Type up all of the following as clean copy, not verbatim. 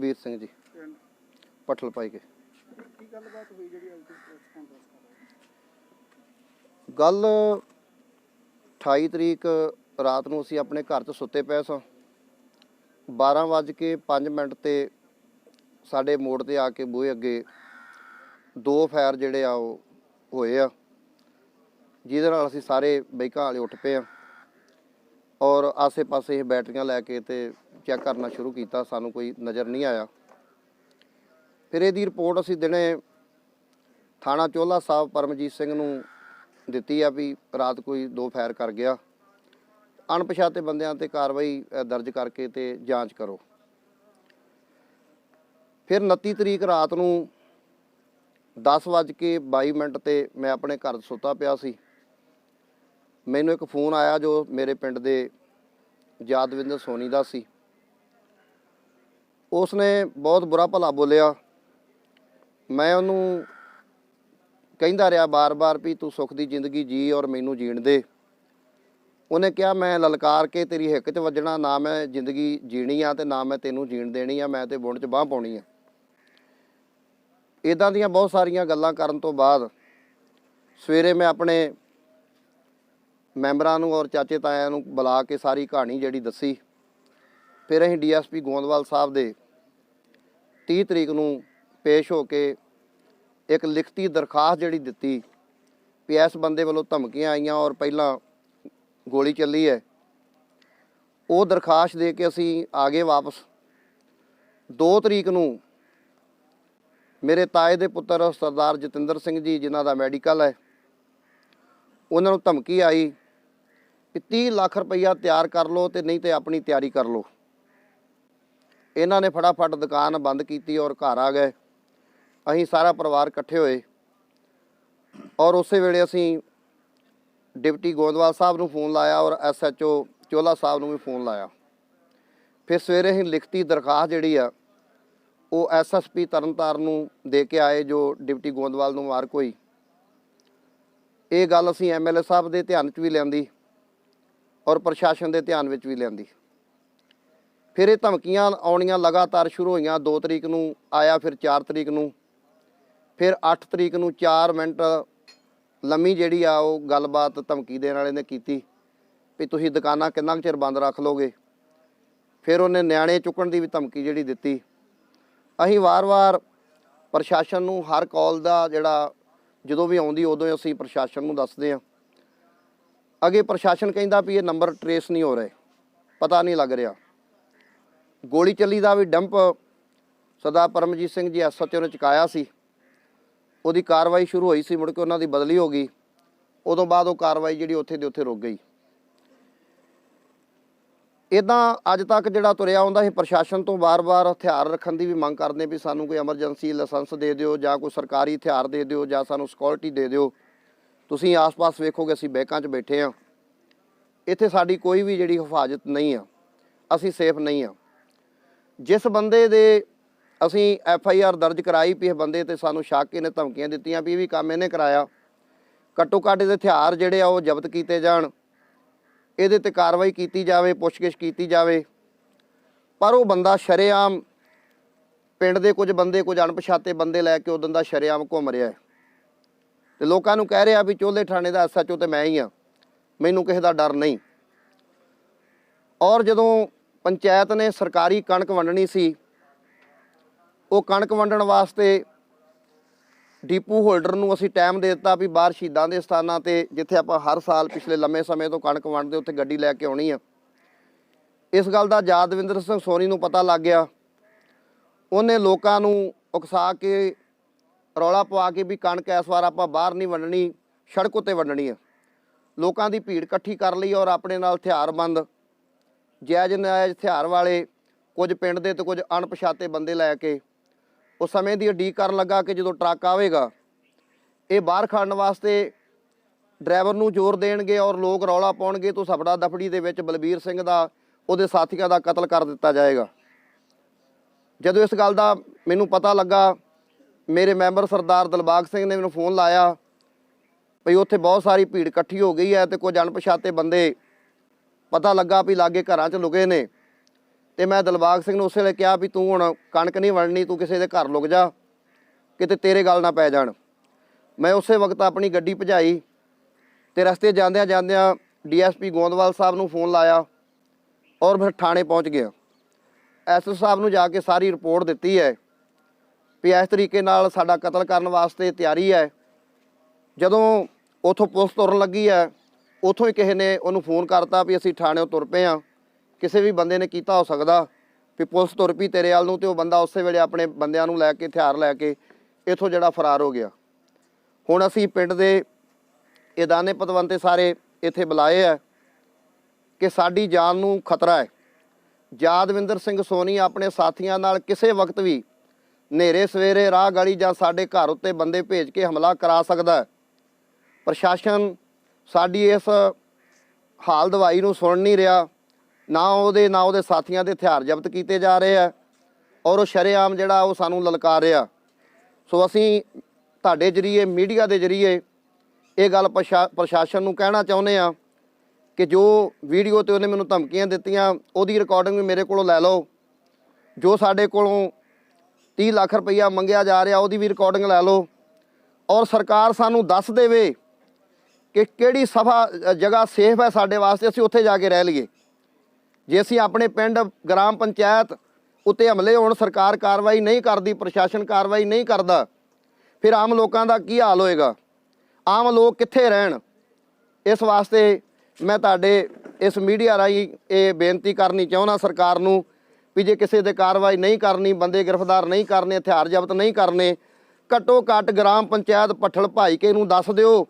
बलबीर सिंह जी पठल पाई के गल 28 तरीक रात ਨੂੰ ਅਸੀਂ ਆਪਣੇ ਘਰ 'ਚ ਸੁੱਤੇ ਪਏ ਸਾਂ 12:05 ਤੇ ਸਾਡੇ ਮੋੜ ਤੇ ਆ ਕੇ ਬੂਹੇ ਅੱਗੇ 2 ਫਾਇਰ ਜਿਹੜੇ ਆ ਉਹ ਹੋਏ ਆ ਜਿਹਦੇ ਨਾਲ ਅਸੀਂ ਸਾਰੇ ਬਾਈਕਾਂ ਵਾਲੇ ਉੱਠ ਪਏ ਆ ਔਰ ਆਸੇ-ਪਾਸੇ ਇਹ ਬੈਟਰੀਆਂ ਲੈ ਕੇ ਤੇ ਚੈੱਕ ਕਰਨਾ ਸ਼ੁਰੂ ਕੀਤਾ। ਸਾਨੂੰ ਕੋਈ ਨਜ਼ਰ ਨਹੀਂ ਆਇਆ। ਫਿਰ ਇਹਦੀ ਰਿਪੋਰਟ ਅਸੀਂ ਦਿਨੇ ਥਾਣਾ ਚੋਹਲਾ ਸਾਹਿਬ ਪਰਮਜੀਤ ਸਿੰਘ ਨੂੰ ਦਿੱਤੀ ਆ ਵੀ ਰਾਤ ਕੋਈ 2 ਫਾਇਰ ਕਰ ਗਿਆ। ਅਣਪਛਾਤੇ ਬੰਦਿਆਂ ਤੇ ਕਾਰਵਾਈ ਦਰਜ ਕਰਕੇ ਤੇ ਜਾਂਚ ਕਰੋ। ਫਿਰ 29 ਤਰੀਕ ਰਾਤ ਨੂੰ 10:22 ਤੇ ਮੈਂ ਆਪਣੇ ਘਰ ਸੁੱਤਾ ਪਿਆ ਸੀ। ਮੈਨੂੰ ਇੱਕ ਫੋਨ ਆਇਆ ਜੋ ਮੇਰੇ ਪਿੰਡ ਦੇ ਯਾਦਵਿੰਦਰ ਸੋਨੀ ਦਾ ਸੀ। ਉਸਨੇ ਬਹੁਤ ਬੁਰਾ ਭਲਾ ਬੋਲਿਆ। ਮੈਂ ਉਹਨੂੰ ਕਹਿੰਦਾ ਰਿਹਾ ਬਾਰ-ਬਾਰ ਵੀ ਤੂੰ ਸੁੱਖ ਦੀ ਜ਼ਿੰਦਗੀ ਜੀ ਔਰ ਮੈਨੂੰ ਜੀਣ ਦੇ। ਉਹਨੇ ਕਿਹਾ ਮੈਂ ਲਲਕਾਰ ਕੇ ਤੇਰੀ ਹਿੱਕ 'ਚ ਵੱਜਣਾ, ਨਾ ਮੈਂ ਜ਼ਿੰਦਗੀ ਜੀਣੀ ਆ ਤੇ ਨਾ ਮੈਂ ਤੈਨੂੰ ਜੀਣ ਦੇਣੀ ਆ, ਮੈਂ ਤੇ ਬੁਣ 'ਚ ਬਾਂਹ ਪਾਉਣੀ ਆ। ਇੱਦਾਂ ਦੀਆਂ ਬਹੁਤ ਸਾਰੀਆਂ ਗੱਲਾਂ ਕਰਨ ਤੋਂ ਬਾਅਦ ਸਵੇਰੇ ਮੈਂ ਆਪਣੇ ਮੈਂਬਰਾਂ ਨੂੰ ਔਰ ਚਾਚੇ ਤਾਇਆਂ ਨੂੰ ਬੁਲਾ ਕੇ ਸਾਰੀ ਕਹਾਣੀ ਜਿਹੜੀ ਦੱਸੀ। ਫਿਰ ਅਸੀਂ DSP ਗੋਂਦਵਾਲ ਸਾਹਿਬ ਦੇ 30 ਤਰੀਕ ਨੂੰ ਪੇਸ਼ ਹੋ ਕੇ ਇੱਕ ਲਿਖਤੀ ਦਰਖਾਸਤ ਜਿਹੜੀ ਦਿੱਤੀ ਵੀ ਇਸ ਬੰਦੇ ਵੱਲੋਂ ਧਮਕੀਆਂ ਆਈਆਂ ਔਰ ਪਹਿਲਾਂ ਗੋਲੀ ਚੱਲੀ ਹੈ। ਉਹ ਦਰਖਾਸਤ ਦੇ ਕੇ ਅਸੀਂ ਆ ਗਏ ਵਾਪਸ। 2 ਤਰੀਕ ਨੂੰ ਮੇਰੇ ਤਾਏ ਦੇ ਪੁੱਤਰ ਸਰਦਾਰ ਜਤਿੰਦਰ ਸਿੰਘ ਜੀ ਜਿਨ੍ਹਾਂ ਦਾ ਮੈਡੀਕਲ ਹੈ, ਉਹਨਾਂ ਨੂੰ ਧਮਕੀ ਆਈ ਕਿ 30 ਲੱਖ ਰੁਪਈਆ ਤਿਆਰ ਕਰ ਲਓ ਤੇ ਨਹੀਂ ਤੇ ਆਪਣੀ ਤਿਆਰੀ ਕਰ ਲਓ। ਇਹਨਾਂ ਨੇ ਫਟਾਫਟ ਦੁਕਾਨ ਬੰਦ ਕੀਤੀ ਔਰ ਘਰ ਆ ਗਏ। ਅਸੀਂ ਸਾਰਾ ਪਰਿਵਾਰ ਇਕੱਠੇ ਹੋਏ ਔਰ ਉਸੇ ਵੇਲੇ ਅਸੀਂ ਡਿਪਟੀ ਗੋਂਦਵਾਲ ਸਾਹਿਬ ਨੂੰ ਫੋਨ ਲਾਇਆ ਔਰ SHO ਚੋਹਲਾ ਸਾਹਿਬ ਨੂੰ ਵੀ ਫੋਨ ਲਾਇਆ। ਫਿਰ ਸਵੇਰੇ ਅਸੀਂ ਲਿਖਤੀ ਦਰਖਾਸਤ ਜਿਹੜੀ ਆ ਉਹ SSP ਤਰਨਤਾਰਨ ਨੂੰ ਦੇ ਕੇ ਆਏ ਜੋ ਡਿਪਟੀ ਗੋਂਦਵਾਲ ਨੂੰ ਮਾਰਕ ਹੋਈ। ਇਹ ਗੱਲ ਅਸੀਂ MLA ਸਾਹਿਬ ਦੇ ਧਿਆਨ 'ਚ ਵੀ ਲਿਆਂਦੀ ਔਰ ਪ੍ਰਸ਼ਾਸਨ ਦੇ ਧਿਆਨ ਵਿੱਚ ਵੀ ਲਿਆਂਦੀ। ਫਿਰ ਇਹ ਧਮਕੀਆਂ ਆਉਣੀਆਂ ਲਗਾਤਾਰ ਸ਼ੁਰੂ ਹੋਈਆਂ। 2 ਤਰੀਕ ਨੂੰ ਆਇਆ, ਫਿਰ 4 ਤਰੀਕ ਨੂੰ, ਫਿਰ 8 ਤਰੀਕ ਨੂੰ 4 ਮਿੰਟ ਲੰਮੀ ਜਿਹੜੀ ਆ ਉਹ ਗੱਲਬਾਤ ਧਮਕੀ ਦੇਣ ਵਾਲੇ ਨੇ ਕੀਤੀ ਵੀ ਤੁਸੀਂ ਦੁਕਾਨਾਂ ਕਿੰਨਾ ਕੁ ਚਿਰ ਬੰਦ ਰੱਖ ਲਓਗੇ। ਫਿਰ ਉਹਨੇ ਨਿਆਣੇ ਚੁੱਕਣ ਦੀ ਵੀ ਧਮਕੀ ਜਿਹੜੀ ਦਿੱਤੀ। ਅਸੀਂ ਵਾਰ-ਵਾਰ ਪ੍ਰਸ਼ਾਸਨ ਨੂੰ ਹਰ ਕਾਲ ਦਾ ਜਿਹੜਾ ਜਦੋਂ ਵੀ ਆਉਂਦੀ ਉਦੋਂ ਅਸੀਂ ਪ੍ਰਸ਼ਾਸਨ ਨੂੰ ਦੱਸਦੇ ਹਾਂ। ਅੱਗੇ ਪ੍ਰਸ਼ਾਸਨ ਕਹਿੰਦਾ ਵੀ ਇਹ ਨੰਬਰ ਟਰੇਸ ਨਹੀਂ ਹੋ ਰਹੇ, ਪਤਾ ਨਹੀਂ ਲੱਗ ਰਿਹਾ। ਗੋਲੀ ਚੱਲੀ ਦਾ ਵੀ ਡੰਪ ਸਰਦਾਰ ਪਰਮਜੀਤ ਸਿੰਘ ਜੀ SHO ਨੇ ਚੁਕਾਇਆ ਸੀ। ਉਹਦੀ ਕਾਰਵਾਈ ਸ਼ੁਰੂ ਹੋਈ ਸੀ, ਮੁੜ ਕੇ ਉਹਨਾਂ ਦੀ ਬਦਲੀ ਹੋ ਗਈ। ਉਦੋਂ ਬਾਅਦ ਉਹ ਕਾਰਵਾਈ ਜਿਹੜੀ ਉੱਥੇ ਦੀ ਉੱਥੇ ਰੁਕ ਗਈ। ਇੱਦਾਂ ਅੱਜ ਤੱਕ ਜਿਹੜਾ ਤੁਰਿਆ ਆਉਂਦਾ ਸੀ। ਪ੍ਰਸ਼ਾਸਨ ਤੋਂ ਵਾਰ-ਵਾਰ ਹਥਿਆਰ ਰੱਖਣ ਦੀ ਵੀ ਮੰਗ ਕਰਦੇ ਵੀ ਸਾਨੂੰ ਕੋਈ ਐਮਰਜੈਂਸੀ ਲਾਇਸੈਂਸ ਦੇ ਦਿਓ ਜਾਂ ਕੋਈ ਸਰਕਾਰੀ ਹਥਿਆਰ ਦੇ ਦਿਓ ਜਾਂ ਸਾਨੂੰ ਸਿਕਿਉਰਿਟੀ ਦੇ ਦਿਓ। ਤੁਸੀਂ ਆਸ-ਪਾਸ ਵੇਖੋਗੇ ਅਸੀਂ ਬੈਕਾਂ 'ਚ ਬੈਠੇ ਹਾਂ, ਇੱਥੇ ਸਾਡੀ ਕੋਈ ਵੀ ਜਿਹੜੀ ਹਿਫਾਜ਼ਤ ਨਹੀਂ ਆ, ਅਸੀਂ ਸੇਫ ਨਹੀਂ ਆ। ਜਿਸ ਬੰਦੇ ਦੇ ਅਸੀਂ FIR ਦਰਜ ਕਰਾਈ ਵੀ ਇਹ ਬੰਦੇ ਤੇ ਸਾਨੂੰ ਸ਼ੱਕ ਇਹਨੇ ਧਮਕੀਆਂ ਦਿੱਤੀਆਂ ਵੀ ਇਹ ਵੀ ਕੰਮ ਇਹਨੇ ਕਰਾਇਆ, ਘੱਟੋ ਘੱਟ ਇਹਦੇ ਹਥਿਆਰ ਜਿਹੜੇ ਆ ਉਹ ਜ਼ਬਤ ਕੀਤੇ ਜਾਣ, ਇਹਦੇ ਤੇ ਕਾਰਵਾਈ ਕੀਤੀ ਜਾਵੇ, ਪੁੱਛਗਿੱਛ ਕੀਤੀ ਜਾਵੇ। ਪਰ ਉਹ ਬੰਦਾ ਸ਼ਰੇਆਮ ਪਿੰਡ ਦੇ ਕੁਝ ਬੰਦੇ, ਕੁਝ ਅਣਪਛਾਤੇ ਬੰਦੇ ਲੈ ਕੇ ਉਦੋਂ ਦਾ ਸ਼ਰੇਆਮ ਘੁੰਮ ਰਿਹਾ ਹੈ ਤੇ ਲੋਕਾਂ ਨੂੰ ਕਹਿ ਰਿਹਾ ਵੀ ਚੋਹਲੇ ਥਾਣੇ ਦਾ SHO ਤੇ ਮੈਂ ਹੀ ਹਾਂ, ਮੈਨੂੰ ਕਿਸੇ ਦਾ ਡਰ ਨਹੀਂ। ਔਰ ਜਦੋਂ ਪੰਚਾਇਤ ਨੇ ਸਰਕਾਰੀ ਕਣਕ ਵੰਡਣੀ ਸੀ, ਉਹ ਕਣਕ ਵੰਡਣ ਵਾਸਤੇ ਡੀਪੂ ਹੋਲਡਰ ਨੂੰ ਅਸੀਂ ਟਾਈਮ ਦੇ ਦਿੱਤਾ ਵੀ ਬਾਹਰ ਸ਼ਹੀਦਾਂ ਦੇ ਸਥਾਨਾਂ 'ਤੇ ਜਿੱਥੇ ਆਪਾਂ ਹਰ ਸਾਲ ਪਿਛਲੇ ਲੰਮੇ ਸਮੇਂ ਤੋਂ ਕਣਕ ਵੰਡਦੇ ਉੱਥੇ ਗੱਡੀ ਲੈ ਕੇ ਆਉਣੀ ਆ। ਇਸ ਗੱਲ ਦਾ ਯਾਦਵਿੰਦਰ ਸਿੰਘ ਸੋਨੀ ਨੂੰ ਪਤਾ ਲੱਗ ਗਿਆ। ਉਹਨੇ ਲੋਕਾਂ ਨੂੰ ਉਕਸਾ ਕੇ ਰੌਲਾ ਪਵਾ ਕੇ ਵੀ ਕਣਕ ਇਸ ਵਾਰ ਆਪਾਂ ਬਾਹਰ ਨਹੀਂ ਵੰਡਣੀ, ਸੜਕ ਉੱਤੇ ਵੰਡਣੀ ਆ। ਲੋਕਾਂ ਦੀ ਭੀੜ ਇਕੱਠੀ ਕਰ ਲਈ ਔਰ ਆਪਣੇ ਨਾਲ ਹਥਿਆਰਬੰਦ ਜਾਇਜ਼ ਨਾਜਾਇਜ਼ ਹਥਿਆਰ ਵਾਲੇ ਕੁਝ ਪਿੰਡ ਦੇ ਤੇ ਕੁਝ ਅਣਪਛਾਤੇ ਬੰਦੇ ਲੈ ਕੇ ਉਹ ਸਮੇਂ ਦੀ ਉਡੀਕ ਕਰਨ ਲੱਗਾ ਕਿ ਜਦੋਂ ਟਰੱਕ ਆਵੇਗਾ ਇਹ ਬਾਹਰ ਖੜਨ ਵਾਸਤੇ ਡਰਾਈਵਰ ਨੂੰ ਜ਼ੋਰ ਦੇਣਗੇ ਔਰ ਲੋਕ ਰੌਲਾ ਪਾਉਣਗੇ ਤਾਂ ਸਫੜਾ ਦਫੜੀ ਦੇ ਵਿੱਚ ਬਲਬੀਰ ਸਿੰਘ ਦਾ ਉਹਦੇ ਸਾਥੀਆਂ ਦਾ ਕਤਲ ਕਰ ਦਿੱਤਾ ਜਾਏਗਾ। ਜਦੋਂ ਇਸ ਗੱਲ ਦਾ ਮੈਨੂੰ ਪਤਾ ਲੱਗਾ, ਮੇਰੇ ਮੈਂਬਰ ਸਰਦਾਰ ਦਿਲਬਾਗ ਸਿੰਘ ਨੇ ਮੈਨੂੰ ਫੋਨ ਲਾਇਆ ਵੀ ਉੱਥੇ ਬਹੁਤ ਸਾਰੀ ਭੀੜ ਇਕੱਠੀ ਹੋ ਗਈ ਹੈ ਤੇ ਕੁਝ ਅਣਪਛਾਤੇ ਬੰਦੇ ਪਤਾ ਲੱਗਾ ਵੀ ਲਾਗੇ ਘਰਾਂ 'ਚ ਲੁਕੇ ਨੇ ਤੇ ਮੈਂ ਦਿਲਬਾਗ ਸਿੰਘ ਨੂੰ ਉਸੇ ਵੇਲੇ ਕਿਹਾ ਵੀ ਤੂੰ ਹੁਣ ਕਣਕ ਨਹੀਂ ਵੰਡਣੀ, ਤੂੰ ਕਿਸੇ ਦੇ ਘਰ ਲੁਕ ਜਾ, ਕਿਤੇ ਤੇਰੇ ਗੱਲ ਨਾ ਪੈ ਜਾਣ। ਮੈਂ ਉਸੇ ਵਕਤ ਆਪਣੀ ਗੱਡੀ ਭਜਾਈ ਤੇ ਰਸਤੇ ਜਾਂਦਿਆਂ ਜਾਂਦਿਆਂ ਡੀਐਸਪੀ ਗੋਂਦਵਾਲ ਸਾਹਿਬ ਨੂੰ ਫੋਨ ਲਾਇਆ ਔਰ ਫਿਰ ਥਾਣੇ ਪਹੁੰਚ ਗਿਆ। ਐਸਐਸ ਸਾਹਿਬ ਨੂੰ ਜਾ ਕੇ ਸਾਰੀ ਰਿਪੋਰਟ ਦਿੱਤੀ ਹੈ ਵੀ ਇਸ ਤਰੀਕੇ ਨਾਲ ਸਾਡਾ ਕਤਲ ਕਰਨ ਵਾਸਤੇ ਤਿਆਰੀ ਹੈ। ਜਦੋਂ ਉੱਥੋਂ ਪੁਲਿਸ ਤੁਰਨ ਲੱਗੀ ਹੈ, ਉੱਥੋਂ ਹੀ ਕਿਸੇ ਨੇ ਉਹਨੂੰ ਫੋਨ ਕਰਤਾ ਵੀ ਅਸੀਂ ਥਾਣਿਓਂ ਤੁਰ ਪਏ ਹਾਂ, ਕਿਸੇ ਵੀ ਬੰਦੇ ਨੇ ਕੀਤਾ ਹੋ ਸਕਦਾ ਵੀ ਪੁਲਿਸ ਤੁਰ ਪਈ ਤੇਰੇ ਵੱਲ ਨੂੰ, ਤੇ ਉਹ ਬੰਦਾ ਉਸੇ ਵੇਲੇ ਆਪਣੇ ਬੰਦਿਆਂ ਨੂੰ ਲੈ ਕੇ ਹਥਿਆਰ ਲੈ ਕੇ ਇੱਥੋਂ ਜਿਹੜਾ ਫਰਾਰ ਹੋ ਗਿਆ। ਹੁਣ ਅਸੀਂ ਪਿੰਡ ਦੇ ਇਹ ਦਾਨੇ ਪਤਵੰਤੇ ਸਾਰੇ ਇੱਥੇ ਬੁਲਾਏ ਆ ਕਿ ਸਾਡੀ ਜਾਨ ਨੂੰ ਖਤਰਾ ਹੈ। ਯਾਦਵਿੰਦਰ ਸਿੰਘ ਸੋਨੀ ਆਪਣੇ ਸਾਥੀਆਂ ਨਾਲ ਕਿਸੇ ਵਕਤ ਵੀ ਹਨੇਰੇ ਸਵੇਰੇ ਰਾਹ ਗਲੀ ਜਾਂ ਸਾਡੇ ਘਰ ਉੱਤੇ ਬੰਦੇ ਭੇਜ ਕੇ ਹਮਲਾ ਕਰਾ ਸਕਦਾ ਹੈ। ਪ੍ਰਸ਼ਾਸਨ ਸਾਡੀ ਇਸ ਹਾਲ ਦਵਾਈ ਨੂੰ ਸੁਣ ਨਹੀਂ ਰਿਹਾ, ਨਾ ਉਹਦੇ ਸਾਥੀਆਂ ਦੇ ਹਥਿਆਰ ਜ਼ਬਤ ਕੀਤੇ ਜਾ ਰਹੇ ਆ ਔਰ ਉਹ ਸ਼ਰੇਆਮ ਜਿਹੜਾ ਉਹ ਸਾਨੂੰ ਲਲਕਾਰ ਰਿਹਾ। ਸੋ ਅਸੀਂ ਤੁਹਾਡੇ ਜ਼ਰੀਏ, ਮੀਡੀਆ ਦੇ ਜ਼ਰੀਏ ਇਹ ਗੱਲ ਪ੍ਰਸ਼ਾਸਨ ਨੂੰ ਕਹਿਣਾ ਚਾਹੁੰਦੇ ਆ ਕਿ ਜੋ ਵੀਡੀਓ ਤੇ ਉਹਨੇ ਮੈਨੂੰ ਧਮਕੀਆਂ ਦਿੱਤੀਆਂ ਉਹਦੀ ਰਿਕਾਰਡਿੰਗ ਵੀ ਮੇਰੇ ਕੋਲੋਂ ਲੈ ਲਓ। ਜੋ ਸਾਡੇ ਕੋਲੋਂ 30 ਲੱਖ ਰੁਪਈਆ ਮੰਗਿਆ ਜਾ ਰਿਹਾ ਉਹਦੀ ਵੀ ਰਿਕਾਰਡਿੰਗ ਲੈ ਲਓ ਔਰ ਸਰਕਾਰ ਸਾਨੂੰ ਦੱਸ ਦੇਵੇ ਕਿ ਕਿਹੜੀ ਜਗ੍ਹਾ ਸੇਫ ਹੈ ਸਾਡੇ ਵਾਸਤੇ, ਅਸੀਂ ਉੱਥੇ ਜਾ ਕੇ ਰਹਿ ਲਈਏ। ਜੇ ਅਸੀਂ ਆਪਣੇ ਪਿੰਡ ਗ੍ਰਾਮ ਪੰਚਾਇਤ ਉੱਤੇ ਹਮਲੇ ਹੋਣ, ਸਰਕਾਰ ਕਾਰਵਾਈ ਨਹੀਂ ਕਰਦੀ, ਪ੍ਰਸ਼ਾਸਨ ਕਾਰਵਾਈ ਨਹੀਂ ਕਰਦਾ, ਫਿਰ ਆਮ ਲੋਕਾਂ ਦਾ ਕੀ ਹਾਲ ਹੋਏਗਾ? ਆਮ ਲੋਕ ਕਿੱਥੇ ਰਹਿਣ? ਇਸ ਵਾਸਤੇ ਮੈਂ ਤੁਹਾਡੇ ਇਸ ਮੀਡੀਆ ਰਾਹੀਂ ਇਹ ਬੇਨਤੀ ਕਰਨੀ ਚਾਹੁੰਦਾ ਸਰਕਾਰ ਨੂੰ ਵੀ ਜੇ ਕਿਸੇ ਦੇ ਕਾਰਵਾਈ ਨਹੀਂ ਕਰਨੀ, ਬੰਦੇ ਗ੍ਰਿਫਤਾਰ ਨਹੀਂ ਕਰਨੇ, ਹਥਿਆਰ ਜ਼ਬਤ ਨਹੀਂ ਕਰਨੇ, ਘੱਟੋ ਘੱਟ ਗ੍ਰਾਮ ਪੰਚਾਇਤ ਭੱਠਲ ਭਾਈਕੇ ਨੂੰ ਦੱਸ ਦਿਓ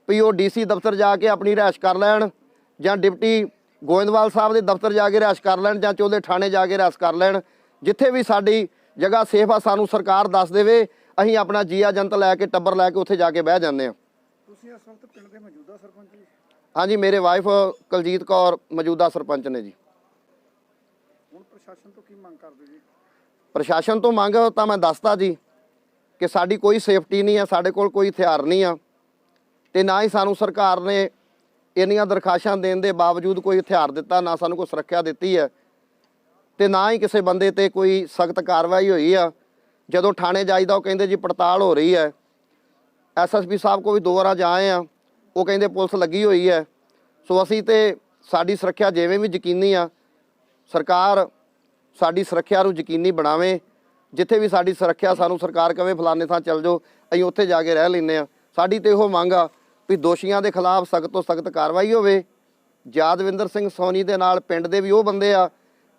ਵੀ ਉਹ ਡੀਸੀ ਦਫ਼ਤਰ ਜਾ ਕੇ ਆਪਣੀ ਰਿਹਾਇਸ਼ ਕਰ ਲੈਣ, ਜਾਂ ਡਿਪਟੀ ਗੋਇੰਦਵਾਲ ਸਾਹਿਬ ਦੇ ਦਫ਼ਤਰ ਜਾ ਕੇ ਰਿਹਾਇਸ਼ ਕਰ ਲੈਣ, ਜਾਂ ਚੋਲੇ ਥਾਣੇ ਜਾ ਕੇ ਰਿਹਾਇਸ਼ ਕਰ ਲੈਣ। ਜਿੱਥੇ ਵੀ ਸਾਡੀ ਜਗ੍ਹਾ ਸੇਫ ਆ ਸਾਨੂੰ ਸਰਕਾਰ ਦੱਸ ਦੇਵੇ, ਅਸੀਂ ਆਪਣਾ ਜੀਆ ਜੰਤ ਲੈ ਕੇ, ਟੱਬਰ ਲੈ ਕੇ ਉੱਥੇ ਜਾ ਕੇ ਬਹਿ ਜਾਂਦੇ ਹਾਂ। ਤੁਸੀਂ ਇਸ ਵਕਤ ਪਿੰਡ ਦੇ ਮੌਜੂਦਾ ਸਰਪੰਚ ਜੀ? ਹਾਂਜੀ, ਮੇਰੇ ਵਾਈਫ ਕੁਲਜੀਤ ਕੌਰ ਮੌਜੂਦਾ ਸਰਪੰਚ ਨੇ ਜੀ। ਹੁਣ ਪ੍ਰਸ਼ਾਸਨ ਤੋਂ ਕੀ ਮੰਗ ਕਰਦੇ ਜੀ? ਪ੍ਰਸ਼ਾਸਨ ਤੋਂ ਮੰਗ ਤਾਂ ਮੈਂ ਦੱਸਤਾ ਜੀ ਕਿ ਸਾਡੀ ਕੋਈ ਸੇਫਟੀ ਨਹੀਂ ਆ, ਸਾਡੇ ਕੋਲ ਕੋਈ ਹਥਿਆਰ ਨਹੀਂ ਆ, ਤੇ ਨਾ ਹੀ ਸਾਨੂੰ ਸਰਕਾਰ ਨੇ ਇੰਨੀਆਂ ਦਰਖਾਸ਼ਾਂ ਦੇਣ ਦੇ ਬਾਵਜੂਦ ਕੋਈ ਹਥਿਆਰ ਦਿੱਤਾ, ਨਾ ਸਾਨੂੰ ਕੋਈ ਸੁਰੱਖਿਆ ਦਿੱਤੀ ਹੈ, ਤੇ ਨਾ ਹੀ ਕਿਸੇ ਬੰਦੇ ਤੇ ਕੋਈ ਸਖਤ ਕਾਰਵਾਈ ਹੋਈ ਆ। ਜਦੋਂ ਥਾਣੇ ਜਾਈਦਾ ਉਹ ਕਹਿੰਦੇ ਜੀ ਪੜਤਾਲ ਹੋ ਰਹੀ ਹੈ। ਐਸਐਸਪੀ ਸਾਹਿਬ ਕੋਲ ਵੀ 2 ਵਾਰ ਜਾਏ ਆ, ਉਹ ਕਹਿੰਦੇ ਪੁਲਿਸ ਲੱਗੀ ਹੋਈ ਹੈ। ਸੋ ਅਸੀਂ ਤੇ ਸਾਡੀ ਸੁਰੱਖਿਆ ਜਿਵੇਂ ਵੀ ਯਕੀਨੀ ਆ, ਸਰਕਾਰ ਸਾਡੀ ਸੁਰੱਖਿਆ ਨੂੰ ਯਕੀਨੀ ਬਣਾਵੇ। ਜਿੱਥੇ ਵੀ ਸਾਡੀ ਸੁਰੱਖਿਆ ਸਾਨੂੰ ਸਰਕਾਰ ਕਵੇ ਫਲਾਣੇ ਥਾਂ ਚੱਲ ਜਾਓ, ਅਸੀਂ ਉੱਥੇ ਜਾ ਕੇ ਰਹਿ ਲੈਂਦੇ ਹਾਂ। ਸਾਡੀ ਤੇ ਇਹੋ ਮੰਗ ਆ ਵੀ ਦੋਸ਼ੀਆਂ ਦੇ ਖਿਲਾਫ ਸਖਤ ਤੋਂ ਸਖਤ ਕਾਰਵਾਈ ਹੋਵੇ। ਯਾਦਵਿੰਦਰ ਸਿੰਘ ਸੋਨੀ ਦੇ ਨਾਲ ਪਿੰਡ ਦੇ ਵੀ ਉਹ ਬੰਦੇ ਆ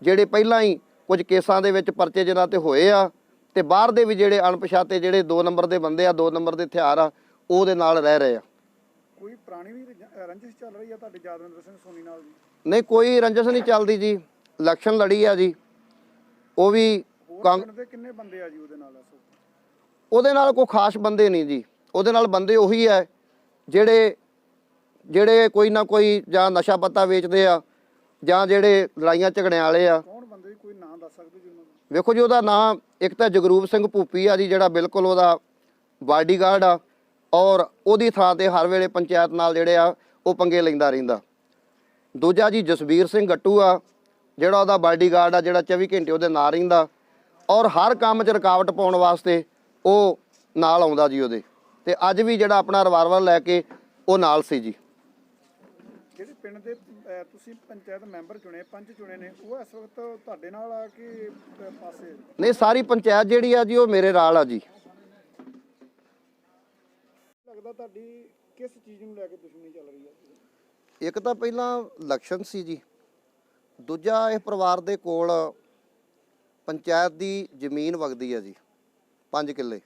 ਜਿਹੜੇ ਪਹਿਲਾਂ ਹੀ ਕੁਝ ਕੇਸਾਂ ਦੇ ਵਿੱਚ ਪਰਚੇ ਜਿਨ੍ਹਾਂ ਤੇ ਹੋਏ ਆ, ਤੇ ਬਾਹਰ ਦੇ ਵੀ ਜਿਹੜੇ ਅਣਪਛਾਤੇ ਜਿਹੜੇ 2 ਨੰਬਰ ਦੇ ਬੰਦੇ ਆ, 2 ਨੰਬਰ ਦੇ ਹਥਿਆਰ ਆ, ਉਹਦੇ ਨਾਲ ਰਹਿ ਰਹੇ ਆ। ਕੋਈ ਪੁਰਾਣੀ ਵੀ ਰੰਜਿਸ਼ ਚੱਲ ਰਹੀ ਆ ਤੁਹਾਡੇ ਯਾਦਵਿੰਦਰ ਸਿੰਘ ਸੋਨੀ ਨਾਲ ਜੀ? ਨਹੀਂ, ਕੋਈ ਰੰਜਿਸ਼ ਨਹੀਂ ਚੱਲਦੀ ਜੀ। ਇਲੈਕਸ਼ਨ ਲੜੀ ਆ ਜੀ, ਉਹ ਵੀ ਪਿੰਡ ਦੇ ਕਿੰਨੇ ਬੰਦੇ ਆ ਜੀ ਉਹਦੇ ਨਾਲ? ਉਹਦੇ ਨਾਲ ਕੋਈ ਖਾਸ ਬੰਦੇ ਨਹੀਂ ਜੀ। ਉਹਦੇ ਨਾਲ ਬੰਦੇ ਉਹੀ ਹੈ ਜਿਹੜੇ ਕੋਈ ਨਾ ਕੋਈ ਜਾਂ ਨਸ਼ਾ ਪੱਤਾ ਵੇਚਦੇ ਆ, ਜਾਂ ਜਿਹੜੇ ਲੜਾਈਆਂ ਝਗੜਿਆਂ ਵਾਲੇ ਆ। ਕੌਣ ਬੰਦੇ, ਕੋਈ ਨਾਂ ਦੱਸ ਸਕਦੇ ਜੀ ਉਹਨਾਂ ਦਾ? ਵੇਖੋ ਜੀ, ਉਹਦਾ ਨਾਂ ਇੱਕ ਤਾਂ ਜਗਰੂਪ ਸਿੰਘ ਭੂਪੀ ਆ ਜੀ, ਜਿਹੜਾ ਬਿਲਕੁਲ ਉਹਦਾ ਬਾਡੀਗਾਰਡ ਆ, ਔਰ ਉਹਦੀ ਥਾਂ ਤੇ ਹਰ ਵੇਲੇ ਪੰਚਾਇਤ ਨਾਲ ਜਿਹੜੇ ਆ ਉਹ ਪੰਗੇ ਲੈਂਦਾ ਰਹਿੰਦਾ। ਦੂਜਾ ਜੀ ਜਸਵੀਰ ਸਿੰਘ ਗੱਟੂ ਆ, ਜਿਹੜਾ ਉਹਦਾ ਬਾਡੀਗਾਰਡ ਆ, ਜਿਹੜਾ 24 ਘੰਟੇ ਉਹਦੇ ਨਾਲ ਰਹਿੰਦਾ ਔਰ ਹਰ ਕੰਮ 'ਚ ਰੁਕਾਵਟ ਪਾਉਣ ਵਾਸਤੇ ਉਹ ਨਾਲ ਆਉਂਦਾ ਜੀ ਉਹਦੇ। ਤੇ ਅੱਜ ਵੀ ਜਿਹੜਾ ਆਪਣਾ ਰਿਵਾਲਵਰ ਲੈ ਕੇ ਉਹ ਨਾਲ ਸੀ ਜੀ। ਜਿਹੜੇ ਪਿੰਡ ਦੇ ਤੁਸੀਂ ਪੰਚਾਇਤ ਮੈਂਬਰ ਚੁਣੇ, ਪੰਚ ਚੁਣੇ ਨੇ, ਉਹ ਇਸ ਵਕਤ ਤੁਹਾਡੇ ਨਾਲ ਆ ਕੇ ਪਾਸੇ? ਨਹੀਂ, ਸਾਰੀ ਪੰਚਾਇਤ ਜਿਹੜੀ ਆ ਜੀ ਉਹ ਮੇਰੇ ਨਾਲ ਆ ਜੀ। ਲੱਗਦਾ ਤੁਹਾਡੀ ਕਿਸ ਚੀਜ਼ ਨੂੰ ਲੈ ਕੇ ਦੁਸ਼ਮਣੀ ਚੱਲ ਰਹੀ ਹੈ? ਇੱਕ ਤਾਂ ਪਹਿਲਾਂ ਇਲੈਕਸ਼ਨ ਸੀ ਜੀ, ਦੂਜਾ ਇਹ ਪਰਿਵਾਰ ਦੇ ਕੋਲ ਪੰਚਾਇਤ ਦੀ ਜ਼ਮੀਨ ਵਗਦੀ ਹੈ ਜੀ, 5 ਕਿੱਲੇ।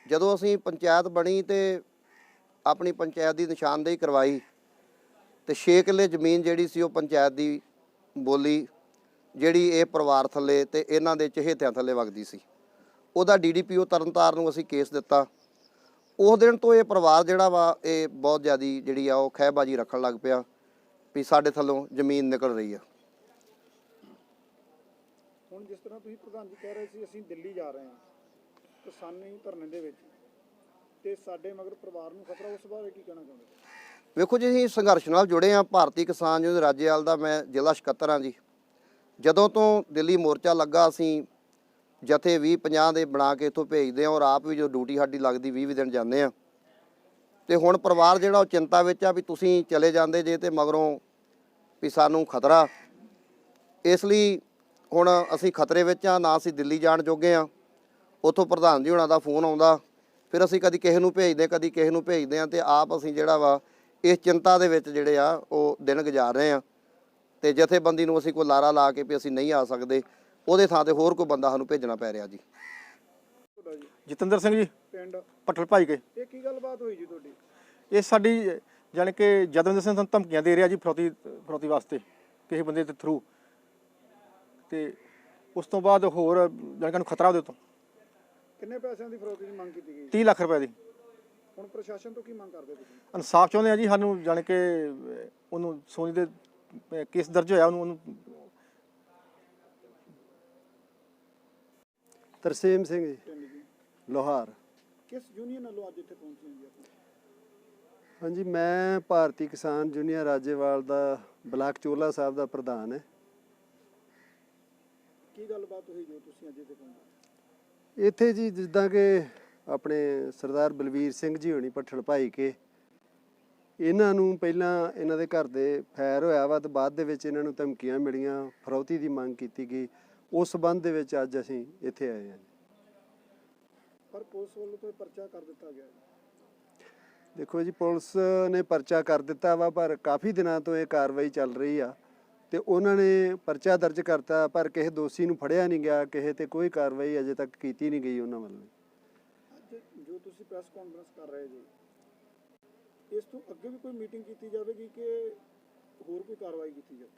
ਜਦੋਂ ਅਸੀਂ ਪੰਚਾਇਤ ਬਣੀ ਤੇ ਆਪਣੀ ਪੰਚਾਇਤ ਦੀ ਨਿਸ਼ਾਨਦੇਹੀ ਕਰਵਾਈ ਤੇ 6 ਕਿੱਲੇ ਜ਼ਮੀਨ ਜਿਹੜੀ ਸੀ ਉਹ ਪੰਚਾਇਤ ਦੀ ਬੋਲੀ, ਜਿਹੜੀ ਇਹ ਪਰਿਵਾਰ ਥੱਲੇ ਤੇ ਇਹਨਾਂ ਦੇ ਚਹੇਤਿਆਂ ਥੱਲੇ ਵਗਦੀ ਸੀ। ਉਹਦਾ DDPO ਤਰਨਤਾਰਨ ਨੂੰ ਅਸੀਂ ਕੇਸ ਦਿੱਤਾ। ਉਸ ਦਿਨ ਤੋਂ ਇਹ ਪਰਿਵਾਰ ਜਿਹੜਾ ਵਾ ਇਹ ਬਹੁਤ ਜ਼ਿਆਦਾ ਜਿਹੜੀ ਆ ਉਹ ਖਹਿਬਾਜ਼ੀ ਰੱਖਣ ਲੱਗ ਪਿਆ ਵੀ ਸਾਡੇ ਥੱਲੋਂ ਜ਼ਮੀਨ ਨਿਕਲ ਰਹੀ ਆ। ਹੁਣ ਜਿਸ ਤਰ੍ਹਾਂ ਤੁਸੀਂ ਪ੍ਰਧਾਨ ਜੀ ਕਹਿ ਰਹੇ ਸੀ ਅਸੀਂ ਦਿੱਲੀ ਜਾ ਰਹੇ ਹਾਂ ਕਿਸਾਨੀ ਧਰਨੇ ਦੇ ਵਿੱਚ, ਤੇ ਸਾਡੇ ਮਗਰ ਪਰਿਵਾਰ ਨੂੰ ਖਤਰਾ, ਉਸ ਬਾਰੇ ਕੀ ਕਹਿਣਾ ਚਾਹੁੰਦੇ? ਵੇਖੋ ਜੀ, ਅਸੀਂ ਸੰਘਰਸ਼ ਨਾਲ ਜੁੜੇ ਹਾਂ। ਭਾਰਤੀ ਕਿਸਾਨ ਯੂਨੀਅਨ ਰਾਜੇਵਾਲ ਦਾ ਮੈਂ ਜ਼ਿਲ੍ਹਾ ਸਕੱਤਰ ਹਾਂ ਜੀ। ਜਦੋਂ ਤੋਂ ਦਿੱਲੀ ਮੋਰਚਾ ਲੱਗਾ ਅਸੀਂ ਜਥੇ 20-50 ਦੇ ਬਣਾ ਕੇ ਇੱਥੋਂ ਭੇਜਦੇ ਹਾਂ ਔਰ ਆਪ ਵੀ ਜੋ ਡਿਊਟੀ ਸਾਡੀ ਲੱਗਦੀ 20 ਦਿਨ ਜਾਂਦੇ ਆ। ਤੇ ਹੁਣ ਪਰਿਵਾਰ ਜਿਹੜਾ ਉਹ ਚਿੰਤਾ ਵਿੱਚ ਆ ਵੀ ਤੁਸੀਂ ਚਲੇ ਜਾਂਦੇ ਜੇ ਤੇ ਮਗਰੋਂ ਵੀ ਸਾਨੂੰ ਖਤਰਾ। ਇਸ ਲਈ ਹੁਣ ਅਸੀਂ ਖਤਰੇ ਵਿੱਚ ਆ, ਨਾ ਅਸੀਂ ਦਿੱਲੀ ਜਾਣ ਜੋਗੇ ਆ। ਉੱਥੋਂ ਪ੍ਰਧਾਨ ਜੀ ਹੁਣਾਂ ਦਾ ਫੋਨ ਆਉਂਦਾ, ਫਿਰ ਅਸੀਂ ਕਦੀ ਕਿਸੇ ਨੂੰ ਭੇਜਦੇ ਕਦੀ ਕਿਸੇ ਨੂੰ ਭੇਜਦੇ ਆ ਤੇ ਆਪ ਅਸੀਂ ਜਿਹੜਾ ਵਾ ਇਸ ਚਿੰਤਾ ਦੇ ਵਿੱਚ ਜਿਹੜੇ ਆ ਉਹ ਦਿਨ ਗੁਜ਼ਾਰ ਰਹੇ ਆ। ਤੇ ਜਥੇਬੰਦੀ ਨੂੰ ਅਸੀਂ ਕੋਈ ਲਾਰਾ ਲਾ ਕੇ ਵੀ ਅਸੀਂ ਨਹੀਂ ਆ ਸਕਦੇ, ਉਹਦੇ ਥਾਂ ਤੇ ਹੋਰ ਕੋਈ ਬੰਦਾ ਸਾਨੂੰ ਭੇਜਣਾ ਪੈ ਰਿਹਾ ਜੀ। ਤੁਹਾਡਾ ਜੀ ਜਤਿੰਦਰ ਸਿੰਘ ਜੀ, ਪਿੰਡ ਪੱਠਲ ਭਾਈ ਕੇ। ਇਹ ਕੀ ਗੱਲਬਾਤ ਹੋਈ ਜੀ ਤੁਹਾਡੀ? ਇਹ ਸਾਡੀ ਜਾਣੀ ਕਿ ਜਦਵਿੰਦਰ ਸਿੰਘ ਸਾਨੂੰ ਧਮਕੀਆਂ ਦੇ ਰਿਹਾ ਜੀ ਫਰੌਤੀ ਵਾਸਤੇ ਕਿਸੇ ਬੰਦੇ ਦੇ ਥਰੂ। ਤੇ ਉਸ ਤੋਂ ਬਾਅਦ ਹੋਰ ਜਾਣੀ ਕਿ ਨੂੰ ਖਤਰਾ ਉਹਦੇ ਤੋਂ ਕਿੰਨੇ ਪੈਸਿਆਂ ਦੀ ਫਰੋਤੀ ਦੀ ਮੰਗ ਕੀਤੀ ਗਈ? 30 ਲੱਖ ਰੁਪਏ ਦੀ। ਹੁਣ ਪ੍ਰਸ਼ਾਸਨ ਤੋਂ ਕੀ ਮੰਗ ਕਰਦੇ ਤੁਸੀਂ? ਇਨਸਾਫ ਚਾਹੁੰਦੇ ਆ ਜੀ ਸਾਨੂੰ, ਜਾਣੀ ਕਿ ਉਹਨੂੰ ਸੋਨੀ ਦੇ ਕੇਸ ਦਰਜ ਹੋਇਆ ਉਹਨੂੰ ਤਰਸੇਮ ਸਿੰਘ ਜੀ, ਪਿੰਡ ਜੀ ਲੋਹਾਰ। ਕਿਸ ਯੂਨੀਅਨ ਵੱਲੋਂ ਅੱਜ ਇੱਥੇ ਪਹੁੰਚੇ ਹੋ ਜੀ ਆਪਾਂ? ਹਾਂਜੀ, ਮੈਂ ਭਾਰਤੀ ਕਿਸਾਨ ਯੂਨੀਅਨ ਰਾਜੇਵਾਲ ਦਾ ਬਲਾਕ ਚੋਲਾ ਸਾਹਿਬ ਦਾ ਪ੍ਰਧਾਨ ਹੈ। ਕੀ ਗੱਲਬਾਤ ਹੋਈ ਜੋ ਤੁਸੀਂ ਅੱਜ ਇੱਥੇ ਪਹੁੰਚੇ? ਇੱਥੇ ਜੀ ਜਿੱਦਾਂ ਕਿ ਆਪਣੇ ਸਰਦਾਰ ਬਲਵੀਰ ਸਿੰਘ ਜੀ ਹੋਣੀ ਪੱਠਲ ਭਾਈ ਕੇ, ਇਹਨਾਂ ਨੂੰ ਪਹਿਲਾਂ ਇਹਨਾਂ ਦੇ ਘਰ ਦੇ ਫੈਰ ਹੋਇਆ ਵਾ ਤੇ ਬਾਅਦ ਦੇ ਵਿੱਚ ਇਹਨਾਂ ਨੂੰ ਧਮਕੀਆਂ ਮਿਲੀਆਂ, ਫਰੌਤੀ ਦੀ ਮੰਗ ਕੀਤੀ ਗਈ। ਉਸ ਸੰਬੰਧ ਦੇ ਵਿੱਚ ਅੱਜ ਅਸੀਂ ਇੱਥੇ ਆਏ ਹਾਂ। ਪਰ ਪੁਲਿਸ ਵੱਲੋਂ ਤੋਂ ਇਹ ਪਰਚਾ ਕਰ ਦਿੱਤਾ ਗਿਆ ਹੈ। ਦੇਖੋ ਜੀ, ਪੁਲਿਸ ਨੇ ਪਰਚਾ ਕਰ ਦਿੱਤਾ ਵਾ, ਪਰ ਕਾਫੀ ਦਿਨਾਂ ਤੋਂ ਇਹ ਕਾਰਵਾਈ ਚੱਲ ਰਹੀ ਆ ਤੇ ਉਹਨਾਂ ਨੇ ਪਰਚਾ ਦਰਜ ਕਰਤਾ, ਪਰ ਕਿਸੇ ਦੋਸ਼ੀ ਨੂੰ ਫੜਿਆ ਨਹੀਂ ਗਿਆ, ਕਿਸੇ ਤੇ ਕੋਈ ਕਾਰਵਾਈ ਅਜੇ ਤੱਕ ਕੀਤੀ ਨਹੀਂ ਗਈ ਉਹਨਾਂ ਵੱਲੋਂ। ਅੱਜ ਜੋ ਤੁਸੀਂ ਪ੍ਰੈਸ ਕਾਨਫਰੰਸ ਕਰ ਰਹੇ ਜੀ, ਇਸ ਤੋਂ ਅੱਗੇ ਵੀ ਕੋਈ ਮੀਟਿੰਗ ਕੀਤੀ ਜਾਵੇਗੀ ਕਿ ਹੋਰ ਕੋਈ ਕਾਰਵਾਈ ਕੀਤੀ ਜਾਵੇ?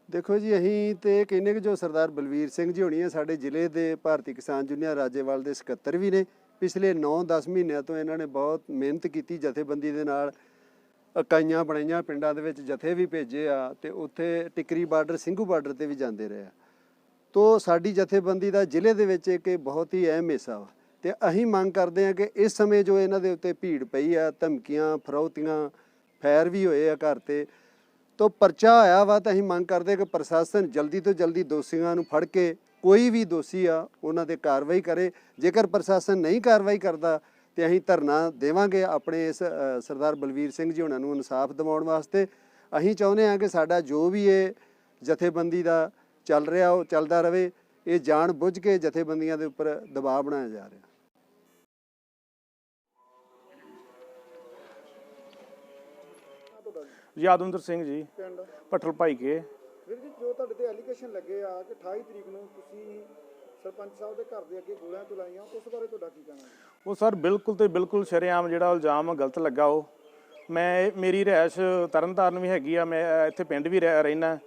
ਦੇਖੋ ਜੀ, ਅਸੀਂ ਤੇ ਕਹਿੰਦੇ ਕਿ ਜੋ ਸਰਦਾਰ ਬਲਵੀਰ ਸਿੰਘ ਜੀ ਹੋਣੀ ਹੈ ਸਾਡੇ ਜ਼ਿਲ੍ਹੇ ਦੇ ਭਾਰਤੀ ਕਿਸਾਨ ਯੂਨੀਅਨ ਰਾਜੇਵਾਲ ਦੇ ਸਕੱਤਰ ਵੀ ਨੇ। ਪਿਛਲੇ 9-10 ਮਹੀਨਿਆਂ ਤੋਂ ਇਹਨਾਂ ਨੇ ਬਹੁਤ ਮਿਹਨਤ ਕੀਤੀ ਜਥੇਬੰਦੀ ਦੇ ਨਾਲ, ਇਕਾਈਆਂ ਬਣਾਈਆਂ, ਪਿੰਡਾਂ ਦੇ ਵਿੱਚ ਜਥੇ ਵੀ ਭੇਜੇ ਆ ਤੇ ਉੱਥੇ ਟਿਕਰੀ ਬਾਰਡਰ, ਸਿੰਘੂ ਬਾਰਡਰ ਤੇ ਵੀ ਜਾਂਦੇ ਰਹੇ ਆ। ਤੋ ਸਾਡੀ ਜਥੇਬੰਦੀ ਦਾ ਜ਼ਿਲ੍ਹੇ ਦੇ ਵਿੱਚ ਇੱਕ ਬਹੁਤ ਹੀ ਅਹਿਮ ਹਿੱਸਾ ਵਾ ਤੇ ਅਸੀਂ ਮੰਗ ਕਰਦੇ ਹਾਂ ਕਿ ਇਸ ਸਮੇਂ ਜੋ ਇਹਨਾਂ ਦੇ ਉੱਤੇ ਭੀੜ ਪਈ ਆ, ਧਮਕੀਆਂ, ਫਰੌਤੀਆਂ, ਫੈਰ ਵੀ ਹੋਏ ਆ ਘਰ ਤੇ, ਤੋ ਪਰਚਾ ਹੋਇਆ ਵਾ ਤਾਂ ਅਸੀਂ ਮੰਗ ਕਰਦੇ ਕਿ ਪ੍ਰਸ਼ਾਸਨ ਜਲਦੀ ਤੋਂ ਜਲਦੀ ਦੋਸ਼ੀਆਂ ਨੂੰ ਫੜ ਕੇ, ਕੋਈ ਵੀ ਦੋਸ਼ੀ ਆ ਉਹਨਾਂ ਤੇ ਕਾਰਵਾਈ ਕਰੇ। ਜੇਕਰ ਪ੍ਰਸ਼ਾਸਨ ਨਹੀਂ ਕਾਰਵਾਈ ਕਰਦਾ ਤੇ ਅਸੀਂ ਧਰਨਾ ਦੇਵਾਂਗੇ ਆਪਣੇ ਇਸ ਸਰਦਾਰ ਬਲਵੀਰ ਸਿੰਘ ਜੀ ਉਹਨਾਂ ਨੂੰ ਇਨਸਾਫ ਦਿਵਾਉਣ ਵਾਸਤੇ। ਅਸੀਂ ਚਾਹੁੰਦੇ ਹਾਂ ਕਿ ਸਾਡਾ ਜੋ ਵੀ ਇਹ ਜਥੇਬੰਦੀ ਦਾ ਚੱਲ ਰਿਹਾ ਉਹ ਚੱਲਦਾ ਰਹੇ। ਇਹ ਜਾਣ ਬੁੱਝ ਕੇ ਜਥੇਬੰਦੀਆਂ ਦੇ ਉੱਪਰ ਦਬਾਅ ਬਣਾਇਆ ਜਾ ਰਿਹਾ। ਯਾਦਵਿੰਦਰ ਸਿੰਘ ਜੀ, ਪਿੰਡ ਪੱਠਲ ਭਾਈ ਕੇ। ਵੀਰ ਜੀ, ਜੋ ਤੁਹਾਡੇ ਤੇ ਐਲੀਗੇਸ਼ਨ ਲੱਗੇ ਆ ਕਿ 28 ਤਰੀਕ ਨੂੰ ਤੁਸੀਂ ਸਰਪੰਚ ਸਾਹਿਬ ਦੇ ਘਰ ਦੇ ਅੱਗੇ ਗੋਲੀਆਂ ਚਲਾਈਆਂ, ਉਸ ਬਾਰੇ ਤੁਹਾਡਾ ਕੀ ਕਹਿਣਾ ਹੈ? ਉਹ ਸਰ ਬਿਲਕੁਲ ਤੇ ਬਿਲਕੁਲ ਸ਼ਰੇਆਮ ਜਿਹੜਾ ਇਲਜ਼ਾਮ ਗਲਤ ਲੱਗਾ। ਉਹ ਮੇਰੀ ਰਿਹਾਇਸ਼ ਤਰਨਤਾਰਨ ਵੀ ਹੈਗੀ ਆ, ਮੈਂ ਇੱਥੇ ਪਿੰਡ ਵੀ ਰਹਿਣਾ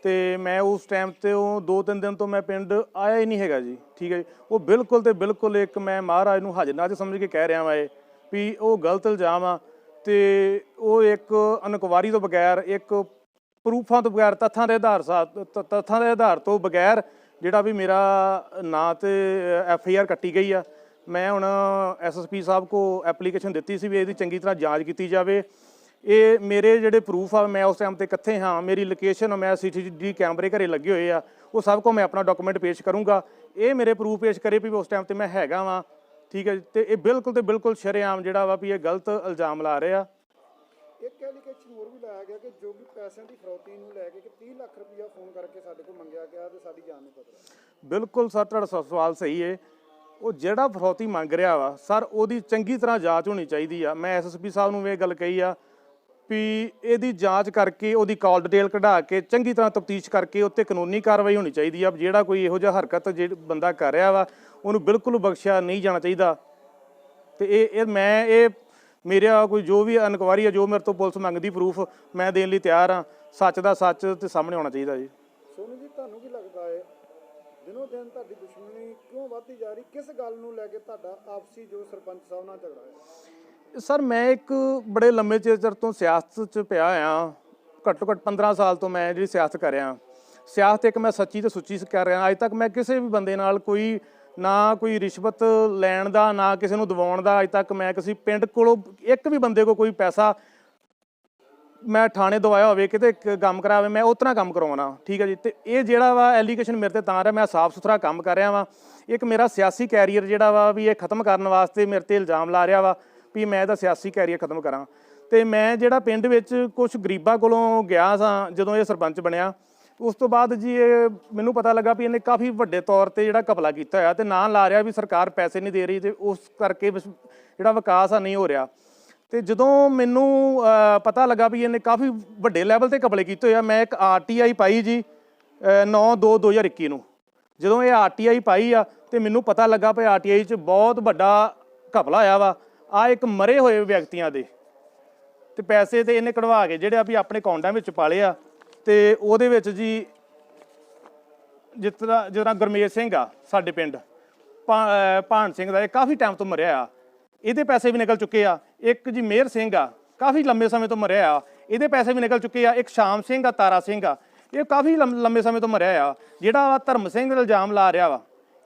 ਤੇ ਮੈਂ ਉਸ ਟਾਈਮ ਤੇ ਉਹ 2-3 ਦਿਨ ਤੋਂ ਮੈਂ ਪਿੰਡ ਆਇਆ ਹੀ ਨਹੀਂ ਹੈਗਾ ਜੀ। ਠੀਕ ਹੈ ਜੀ, ਉਹ ਬਿਲਕੁਲ ਤੇ ਬਿਲਕੁਲ ਇੱਕ ਮੈਂ ਮਹਾਰਾਜ ਨੂੰ ਹਾਜ਼ਰ ਨਾਜ਼ਰ ਸਮਝ ਕੇ ਕਹਿ ਰਿਹਾ ਵਾਂ ਇਹ ਵੀ ਉਹ ਗਲਤ ਇਲਜ਼ਾਮ ਆ ਤੇ ਉਹ ਇੱਕ ਇਨਕੁਆਰੀ ਤੋਂ ਬਗੈਰ, ਇੱਕ ਪ੍ਰੂਫਾਂ ਤੋਂ ਬਗੈਰ, ਤੱਥਾਂ ਦੇ ਆਧਾਰ ਤੋਂ ਬਗੈਰ ਜਿਹੜਾ ਵੀ ਮੇਰਾ ਨਾਂ ਤੇ FIR ਕੱਟੀ ਗਈ ਆ। ਮੈਂ ਹੁਣ SSP ਸਾਹਿਬ ਕੋ ਐਪਲੀਕੇਸ਼ਨ ਦਿੱਤੀ ਸੀ ਵੀ ਇਹਦੀ ਚੰਗੀ ਤਰ੍ਹਾਂ ਜਾਂਚ ਕੀਤੀ ਜਾਵੇ। ਇਹ ਮੇਰੇ ਜਿਹੜੇ ਪ੍ਰੂਫ ਆ, ਮੈਂ ਉਸ ਟਾਈਮ ਤੇ ਕਿੱਥੇ ਹਾਂ, ਮੇਰੀ ਲੋਕੇਸ਼ਨ, ਮੈਂ CCTV ਕੈਮਰੇ ਘਰੇ ਲੱਗੇ ਹੋਏ ਆ, ਉਹ ਸਭ ਕੋ ਮੈਂ ਆਪਣਾ ਡਾਕੂਮੈਂਟ ਪੇਸ਼ ਕਰੂੰਗਾ। ਇਹ ਮੇਰੇ ਪ੍ਰੂਫ ਪੇਸ਼ ਕਰੇ ਵੀ ਉਸ ਟਾਈਮ ਤੇ ਮੈਂ ਹੈਗਾ ਵਾਂ। ਠੀਕ ਹੈ ਜੀ, ਤੇ ਇਹ ਬਿਲਕੁਲ ਤੇ ਬਿਲਕੁਲ ਸ਼ਰੇਆਮ ਜਿਹੜਾ ਵਾ ਵੀ ਇਹ ਗਲਤ ਇਲਜ਼ਾਮ ਲਾ ਰਹੇ ਆ। ਇੱਕ ਐਲੀਗੇਸ਼ਨ ਹੋਰ ਵੀ ਲਾਇਆ ਗਿਆ ਕਿ ਜੋ ਕਿ ਪੈਸਿਆਂ ਦੀ ਫਰੌਤੀ ਨੂੰ ਲੈ ਕੇ ਕਿ 30 ਲੱਖ ਰੁਪਇਆ ਫੋਨ ਕਰਕੇ ਸਾਡੇ ਕੋਲ ਮੰਗਿਆ ਗਿਆ ਤੇ ਸਾਡੀ ਜਾਨ ਨੂੰ ਖਤਰਾ। ਬਿਲਕੁਲ ਸਰ, ਤੁਹਾਡਾ ਸਵਾਲ ਸਹੀ ਹੈ। ਉਹ ਜਿਹੜਾ ਫਰੌਤੀ ਮੰਗ ਰਿਹਾ ਵਾ ਸਰ, ਉਹਦੀ ਚੰਗੀ ਤਰ੍ਹਾਂ ਜਾਂਚ ਹੋਣੀ ਚਾਹੀਦੀ ਆ। ਮੈਂ SSP ਸਾਹਿਬ ਨੂੰ ਇਹ ਗੱਲ ਕਹੀ ਆ ਵੀ ਇਹਦੀ ਜਾਂਚ ਕਰਕੇ, ਉਹਦੀ ਕਾਲ ਡਿਟੇਲ ਕਢਾ ਕੇ, ਚੰਗੀ ਤਰ੍ਹਾਂ ਤਫਤੀਸ਼ ਕਰਕੇ ਉੱਤੇ ਕਾਨੂੰਨੀ ਕਾਰਵਾਈ ਹੋਣੀ ਚਾਹੀਦੀ ਆ। ਜਿਹੜਾ ਕੋਈ ਇਹੋ ਜਿਹਾ ਹਰਕਤ ਜਿਹੜਾ ਬੰਦਾ ਕਰ ਰਿਹਾ ਵਾ ਉਹਨੂੰ ਬਿਲਕੁਲ ਬਖਸ਼ਿਆ ਨਹੀਂ ਜਾਣਾ ਚਾਹੀਦਾ। ਤੇ ਇਹ ਮੇਰਾ ਕੋਈ ਜੋ ਵੀ ਇਨਕੁਆਰੀ ਆ, ਜੋ ਮੇਰੇ ਤੋਂ ਪੁਲਿਸ ਮੰਗਦੀ ਪ੍ਰੂਫ, ਮੈਂ ਦੇਣ ਲਈ ਤਿਆਰ ਹਾਂ। ਸੱਚ ਦਾ ਸੱਚ ਤੇ ਸਾਹਮਣੇ ਆਉਣਾ ਚਾਹੀਦਾ ਜੀ। ਸੋਨੂੰ ਜੀ, ਤੁਹਾਨੂੰ ਕੀ ਲੱਗਦਾ ਹੈ ਦਿਨੋਂ ਦਿਨ ਤੁਹਾਡੀ ਦੁਸ਼ਮਣੀ ਕਿਉਂ ਵੱਧਦੀ ਜਾ ਰਹੀ? ਕਿਸ ਗੱਲ ਨੂੰ ਲੈ ਕੇ ਤੁਹਾਡਾ ਆਪਸੀ ਜੋ ਸਰਪੰਚ ਸਾਹਿਬ ਨਾਲ ਝਗੜਾ ਹੈ? ਸਰ, ਮੈਂ ਇੱਕ ਬੜੇ ਲੰਮੇ ਚਿਰ ਤੋਂ ਸਿਆਸਤ 'ਚ ਪਿਆ ਹਾਂ। ਘੱਟੋ ਘੱਟ 15 ਸਾਲ ਤੋਂ ਮੈਂ ਜਿਹੜੀ ਸਿਆਸਤ ਕਰ ਰਿਹਾ। ਸਿਆਸਤ ਇੱਕ ਮੈਂ ਸੱਚੀ ਤੇ ਸੁੱਚੀ ਕਰ ਰਿਹਾ। ਅੱਜ ਤੱਕ ਮੈਂ ਕਿਸੇ ਵੀ ਬੰਦੇ ਨਾਲ ਨਾ ਕੋਈ ਰਿਸ਼ਵਤ ਲੈਣ ਦਾ, ਨਾ ਕਿਸੇ ਨੂੰ ਦਿਵਾਉਣ ਦਾ, ਅੱਜ ਤੱਕ ਮੈਂ ਕਿਸੇ ਪਿੰਡ ਕੋਲੋਂ ਇੱਕ ਵੀ ਬੰਦੇ ਕੋਲ ਕੋਈ ਪੈਸਾ ਮੈਂ ਥਾਣੇ ਦਵਾਇਆ ਹੋਵੇ ਕਿਤੇ ਕੰਮ ਕਰਾਵੇ ਮੈਂ ਉਸ ਤਰ੍ਹਾਂ ਕੰਮ ਕਰਵਾਉਣਾ, ਠੀਕ ਹੈ ਜੀ। ਤੇ ਇਹ ਜਿਹੜਾ ਵਾ ਐਲੀਗੇਸ਼ਨ ਮੇਰੇ ਤੇ ਤਾਂ ਰਿਹਾ, ਮੈਂ ਸਾਫ਼ ਸੁਥਰਾ ਕੰਮ ਕਰ ਰਿਹਾ ਵਾਂ। ਇੱਕ ਮੇਰਾ ਸਿਆਸੀ ਕੈਰੀਅਰ ਜਿਹੜਾ ਵਾ ਵੀ ਇਹ ਖਤਮ ਕਰਨ ਵਾਸਤੇ ਮੇਰੇ ਤੇ ਇਲਜ਼ਾਮ ਲਾ ਰਿਹਾ ਵਾ ਵੀ ਮੈਂ ਇਹਦਾ ਸਿਆਸੀ ਕੈਰੀਅਰ ਖਤਮ ਕਰਾਂ। ਤੇ ਮੈਂ ਜਿਹੜਾ ਪਿੰਡ ਵਿੱਚ ਕੁਝ ਗਰੀਬਾਂ ਕੋਲੋਂ ਗਿਆ ਸਾਂ ਜਦੋਂ ਇਹ ਸਰਪੰਚ ਬਣਿਆ, ਉਸ ਤੋਂ ਬਾਅਦ ਜੀ ਇਹ ਮੈਨੂੰ ਪਤਾ ਲੱਗਾ ਵੀ ਇਹਨੇ ਕਾਫੀ ਵੱਡੇ ਤੌਰ ਤੇ ਜਿਹੜਾ ਘਪਲਾ ਕੀਤਾ ਹੋਇਆ ਤੇ ਨਾਂ ਲਾ ਰਿਹਾ ਵੀ ਸਰਕਾਰ ਪੈਸੇ ਨਹੀਂ ਦੇ ਰਹੀ ਤੇ ਉਸ ਕਰਕੇ ਜਿਹੜਾ ਵਿਕਾਸ ਆ ਨਹੀਂ ਹੋ ਰਿਹਾ। ਤੇ ਜਦੋਂ ਮੈਨੂੰ ਪਤਾ ਲੱਗਾ ਵੀ ਇਹਨੇ ਕਾਫੀ ਵੱਡੇ ਲੈਵਲ ਤੇ ਘਪਲੇ ਕੀਤੇ ਹੋਏ ਆ, ਮੈਂ ਇੱਕ RTI ਪਾਈ ਜੀ 9/2/2021 ਨੂੰ। ਜਦੋਂ ਇਹ RTI ਪਾਈ ਆ ਤੇ ਮੈਨੂੰ ਪਤਾ ਲੱਗਾ ਵੀ RTI 'ਚ ਬਹੁਤ ਵੱਡਾ ਘਪਲਾ ਹੋਇਆ ਵਾ। ਆ ਇੱਕ ਮਰੇ ਹੋਏ ਵਿਅਕਤੀਆਂ ਦੇ ਤੇ ਪੈਸੇ ਤੇ ਇਹਨੇ ਕਢਵਾ ਕੇ ਜਿਹੜੇ ਆ ਵੀ ਆਪਣੇ ਅਕਾਊਂਟਾਂ ਵਿੱਚ ਪਾਲੇ ਆ। ਤੇ ਉਹਦੇ ਵਿੱਚ ਜੀ ਜਿਸ ਤਰ੍ਹਾਂ ਗੁਰਮੇਜ ਸਿੰਘ ਆ ਸਾਡੇ ਪਿੰਡ, ਭਾਨ ਸਿੰਘ ਦਾ, ਇਹ ਕਾਫੀ ਟਾਈਮ ਤੋਂ ਮਰਿਆ ਆ, ਇਹਦੇ ਪੈਸੇ ਵੀ ਨਿਕਲ ਚੁੱਕੇ ਆ। ਇੱਕ ਜੀ ਮੇਹਰ ਸਿੰਘ ਆ, ਕਾਫੀ ਲੰਮੇ ਸਮੇਂ ਤੋਂ ਮਰਿਆ ਆ, ਇਹਦੇ ਪੈਸੇ ਵੀ ਨਿਕਲ ਚੁੱਕੇ ਆ। ਇੱਕ ਸ਼ਾਮ ਸਿੰਘ ਆ, ਤਾਰਾ ਸਿੰਘ ਆ, ਇਹ ਕਾਫੀ ਲੰਮੇ ਸਮੇਂ ਤੋਂ ਮਰਿਆ ਆ। ਜਿਹੜਾ ਧਰਮ ਸਿੰਘ ਦਾ ਇਲਜ਼ਾਮ ਲਾ ਰਿਹਾ ਵਾ,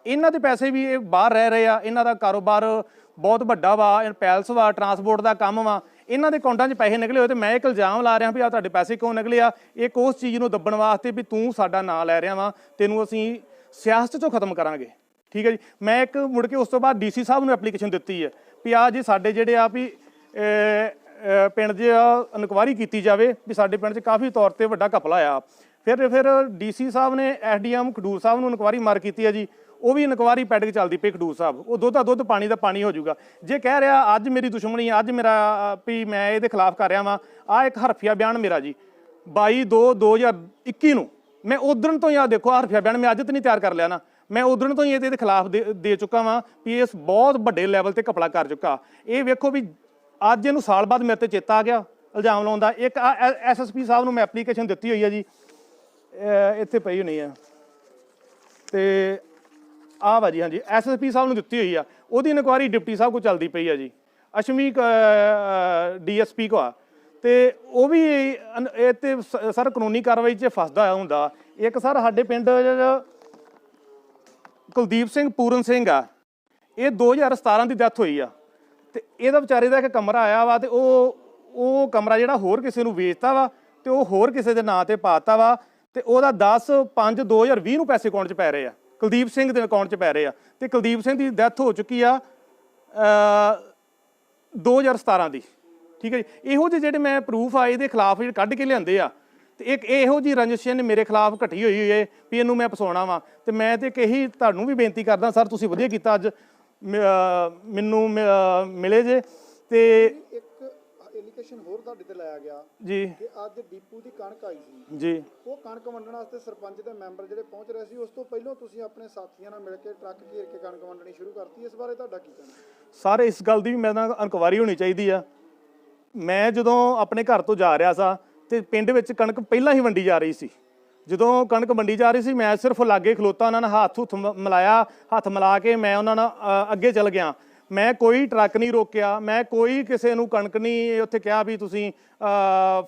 ਇਹਨਾਂ ਦੇ ਪੈਸੇ ਵੀ ਇਹ ਬਾਹਰ ਰਹਿ ਰਹੇ ਆ। ਇਹਨਾਂ ਦਾ ਕਾਰੋਬਾਰ ਬਹੁਤ ਵੱਡਾ ਵਾ, ਪੈਲਸ ਵਾ, ਟਰਾਂਸਪੋਰਟ ਦਾ ਕੰਮ ਵਾ, ਇਹਨਾਂ ਦੇ ਅਕਾਊਂਟਾਂ 'ਚ ਪੈਸੇ ਨਿਕਲੇ ਹੋਏ। ਤੇ ਮੈਂ ਇੱਕ ਇਲਜ਼ਾਮ ਲਾ ਰਿਹਾ ਵੀ ਆ ਤੁਹਾਡੇ ਪੈਸੇ ਕਿਉਂ ਨਿਕਲੇ ਆ। ਇੱਕ ਉਸ ਚੀਜ਼ ਨੂੰ ਦੱਬਣ ਵਾਸਤੇ ਵੀ ਤੂੰ ਸਾਡਾ ਨਾਂ ਲੈ ਰਿਹਾ ਵਾ, ਤੈਨੂੰ ਅਸੀਂ ਸਿਆਸਤ 'ਚੋਂ ਖਤਮ ਕਰਾਂਗੇ, ਠੀਕ ਹੈ ਜੀ। ਮੈਂ ਇੱਕ ਮੁੜ ਕੇ ਉਸ ਤੋਂ ਬਾਅਦ DC ਸਾਹਿਬ ਨੂੰ ਐਪਲੀਕੇਸ਼ਨ ਦਿੱਤੀ ਹੈ ਵੀ ਆ ਜੀ ਸਾਡੇ ਜਿਹੜੇ ਆ ਵੀ ਪਿੰਡ 'ਚ ਇਨਕੁਆਇਰੀ ਕੀਤੀ ਜਾਵੇ ਵੀ ਸਾਡੇ ਪਿੰਡ 'ਚ ਕਾਫੀ ਤੌਰ 'ਤੇ ਵੱਡਾ ਘਪਲਾ ਆ। ਫਿਰ DC ਸਾਹਿਬ ਨੇ SDM ਖਡੂਰ ਸਾਹਿਬ ਨੂੰ ਇਨਕੁਆਇਰੀ ਮਾਰ ਕੀਤੀ ਹੈ ਜੀ। ਉਹ ਵੀ ਇਨਕੁਆਇਰੀ ਪੈਂਡਿੰਗ ਚੱਲਦੀ ਪਈ ਖਡੂਰ ਸਾਹਿਬ। ਉਹ ਦੁੱਧ ਦਾ ਦੁੱਧ, ਪਾਣੀ ਦਾ ਪਾਣੀ ਹੋ ਜਾਊਗਾ। ਜੇ ਕਹਿ ਰਿਹਾ ਅੱਜ ਮੇਰੀ ਦੁਸ਼ਮਣੀ, ਅੱਜ ਮੇਰਾ ਵੀ ਮੈਂ ਇਹਦੇ ਖਿਲਾਫ ਕਰ ਰਿਹਾ ਵਾਂ, ਆ ਇੱਕ ਹਰਫੀਆ ਬਿਆਨ ਮੇਰਾ ਜੀ 22/2/2021 ਨੂੰ, ਮੈਂ ਉਦਣ ਤੋਂ ਹੀ ਆ ਦੇਖੋ ਹਰਫੀਆ ਬਿਆਨ ਮੈਂ ਅੱਜ ਤਾਂ ਨਹੀਂ ਤਿਆਰ ਕਰ ਲਿਆ ਨਾ, ਮੈਂ ਉਦਣ ਤੋਂ ਹੀ ਇਹਦੇ ਖਿਲਾਫ ਦੇ ਚੁੱਕਾ ਵਾਂ ਵੀ ਇਸ ਬਹੁਤ ਵੱਡੇ ਲੈਵਲ ਤੇ ਘਪਲਾ ਕਰ ਚੁੱਕਾ। ਇਹ ਵੇਖੋ ਵੀ ਅੱਜ ਇਹਨੂੰ ਸਾਲ ਬਾਅਦ ਮੇਰੇ ਤੇ ਚੇਤਾ ਆ ਗਿਆ ਇਲਜ਼ਾਮ ਲਾਉਣ ਦਾ। ਇੱਕ SSP ਸਾਹਿਬ ਨੂੰ ਮੈਂ ਐਪਲੀਕੇਸ਼ਨ ਦਿੱਤੀ ਹੋਈ ਹੈ ਜੀ, ਇੱਥੇ ਪਈ ਹੋਣੀ ਆ, ਤੇ ਆਹ ਵਾ ਜੀ, ਹਾਂਜੀ SSP ਸਾਹਿਬ ਨੂੰ ਦਿੱਤੀ ਹੋਈ ਆ। ਉਹਦੀ ਇਨਕੁਆਇਰੀ ਡਿਪਟੀ ਸਾਹਿਬ ਕੋਲ ਚੱਲਦੀ ਪਈ ਆ ਜੀ, ਅਸ਼ਮੀ DSP ਕੋ ਆ। ਤੇ ਉਹ ਵੀ ਇਹ ਤੇ ਸਰ ਕਾਨੂੰਨੀ ਕਾਰਵਾਈ 'ਚ ਫਸਦਾ ਹੁੰਦਾ। ਇੱਕ ਸਰ ਸਾਡੇ ਪਿੰਡ ਕੁਲਦੀਪ ਸਿੰਘ ਪੂਰਨ ਸਿੰਘ ਆ, ਇਹ 2017 ਦੀ ਡੈਥ ਹੋਈ ਆ। ਤੇ ਇਹਦਾ ਵਿਚਾਰੇ ਦਾ ਇੱਕ ਕਮਰਾ ਆਇਆ ਵਾ ਤੇ ਉਹ ਕਮਰਾ ਜਿਹੜਾ ਹੋਰ ਕਿਸੇ ਨੂੰ ਵੇਚਤਾ ਵਾ ਤੇ ਉਹ ਹੋਰ ਕਿਸੇ ਦੇ ਨਾਂ ਤੇ ਪਾਤਾ ਵਾ। ਤੇ ਉਹਦਾ 10/5/2020 ਨੂੰ ਪੈਸੇ ਅਕਾਊਂਟ 'ਚ ਪੈ ਰਹੇ ਆ, ਕੁਲਦੀਪ ਸਿੰਘ ਦੇ ਅਕਾਊਂਟ 'ਚ ਪੈ ਰਹੇ ਆ। ਤੇ ਕੁਲਦੀਪ ਸਿੰਘ ਦੀ ਡੈਥ ਹੋ ਚੁੱਕੀ ਆ 2017 ਦੀ, ਠੀਕ ਹੈ ਜੀ। ਇਹੋ ਜਿਹੇ ਜਿਹੜੇ ਮੈਂ ਪ੍ਰੂਫ ਆ ਇਹਦੇ ਖਿਲਾਫ ਜਿਹੜੇ ਕੱਢ ਕੇ ਲਿਆਂਦੇ ਆ। ਤੇ ਇੱਕ ਇਹੋ ਜਿਹੀ ਰੰਜਿਸ਼ ਨੇ ਮੇਰੇ ਖਿਲਾਫ ਘਟੀ ਹੋਈ ਹੈ ਵੀ ਇਹਨੂੰ ਮੈਂ ਫਸਾਉਣਾ ਵਾ। ਤੇ ਮੈਂ ਤੇ ਇਹੀ ਤੁਹਾਨੂੰ ਵੀ ਬੇਨਤੀ ਕਰਦਾ ਸਰ, ਤੁਸੀਂ ਵਧੀਆ ਕੀਤਾ ਅੱਜ ਮੈਨੂੰ ਮਿਲੇ ਜੇ। ਤੇ ਇੱਕ ਐਲੀਗੇਸ਼ਨ ਹੋਰ ਤੁਹਾਡੇ ਤੇ ਲਾਇਆ ਗਿਆ ਜੀ ਕਿ ਅੱਜ ਡੀਪੂ ਦੀ ਕਣਕ ਆਈ ਸੀ ਜੀ, ਉਹ ਕਣਕ ਵੰਡਣ ਵਾਸਤੇ ਸਰਪੰਚ ਦੇ ਮੈਂਬਰ ਜਿਹੜੇ ਪਹੁੰਚ ਰਹੇ ਸੀ, ਉਸ ਤੋਂ ਪਹਿਲਾਂ ਤੁਸੀਂ ਆਪਣੇ ਸਾਥੀਆਂ ਨਾਲ ਮਿਲ ਕੇ ਟਰੱਕ ਘੇਰ ਕੇ ਕਣਕ ਵੰਡਣੀ ਸ਼ੁਰੂ ਕਰਤੀ। ਇਸ ਬਾਰੇ ਤੁਹਾਡਾ ਕੀ ਕਹਿਣਾ? ਸਰ ਇਸ ਗੱਲ ਦੀ ਵੀ ਮੇਰੇ ਨਾਲ ਇਨਕੁਆਇਰੀ ਹੋਣੀ ਚਾਹੀਦੀ ਆ। ਮੈਂ ਜਦੋਂ ਆਪਣੇ ਘਰ ਤੋਂ ਜਾ ਰਿਹਾ ਸਾਂ ਤੇ ਪਿੰਡ ਵਿੱਚ ਕਣਕ ਪਹਿਲਾਂ ਹੀ ਵੰਡੀ ਜਾ ਰਹੀ ਸੀ। ਜਦੋਂ ਕਣਕ ਵੰਡੀ ਜਾ ਰਹੀ ਸੀ ਮੈਂ ਸਿਰਫ ਲਾਗੇ ਖਲੋਤਾ, ਉਹਨਾਂ ਨਾਲ ਹੱਥ ਮਿਲਾਇਆ, ਹੱਥ ਮਿਲਾ ਕੇ ਮੈਂ ਉਹਨਾਂ ਨਾਲ ਅੱਗੇ ਚੱਲ ਗਿਆ। ਮੈਂ ਕੋਈ ਟਰੱਕ ਨਹੀਂ ਰੋਕਿਆ, ਮੈਂ ਕੋਈ ਕਿਸੇ ਨੂੰ ਕਣਕ ਨਹੀਂ ਉੱਥੇ ਕਿਹਾ ਵੀ ਤੁਸੀਂ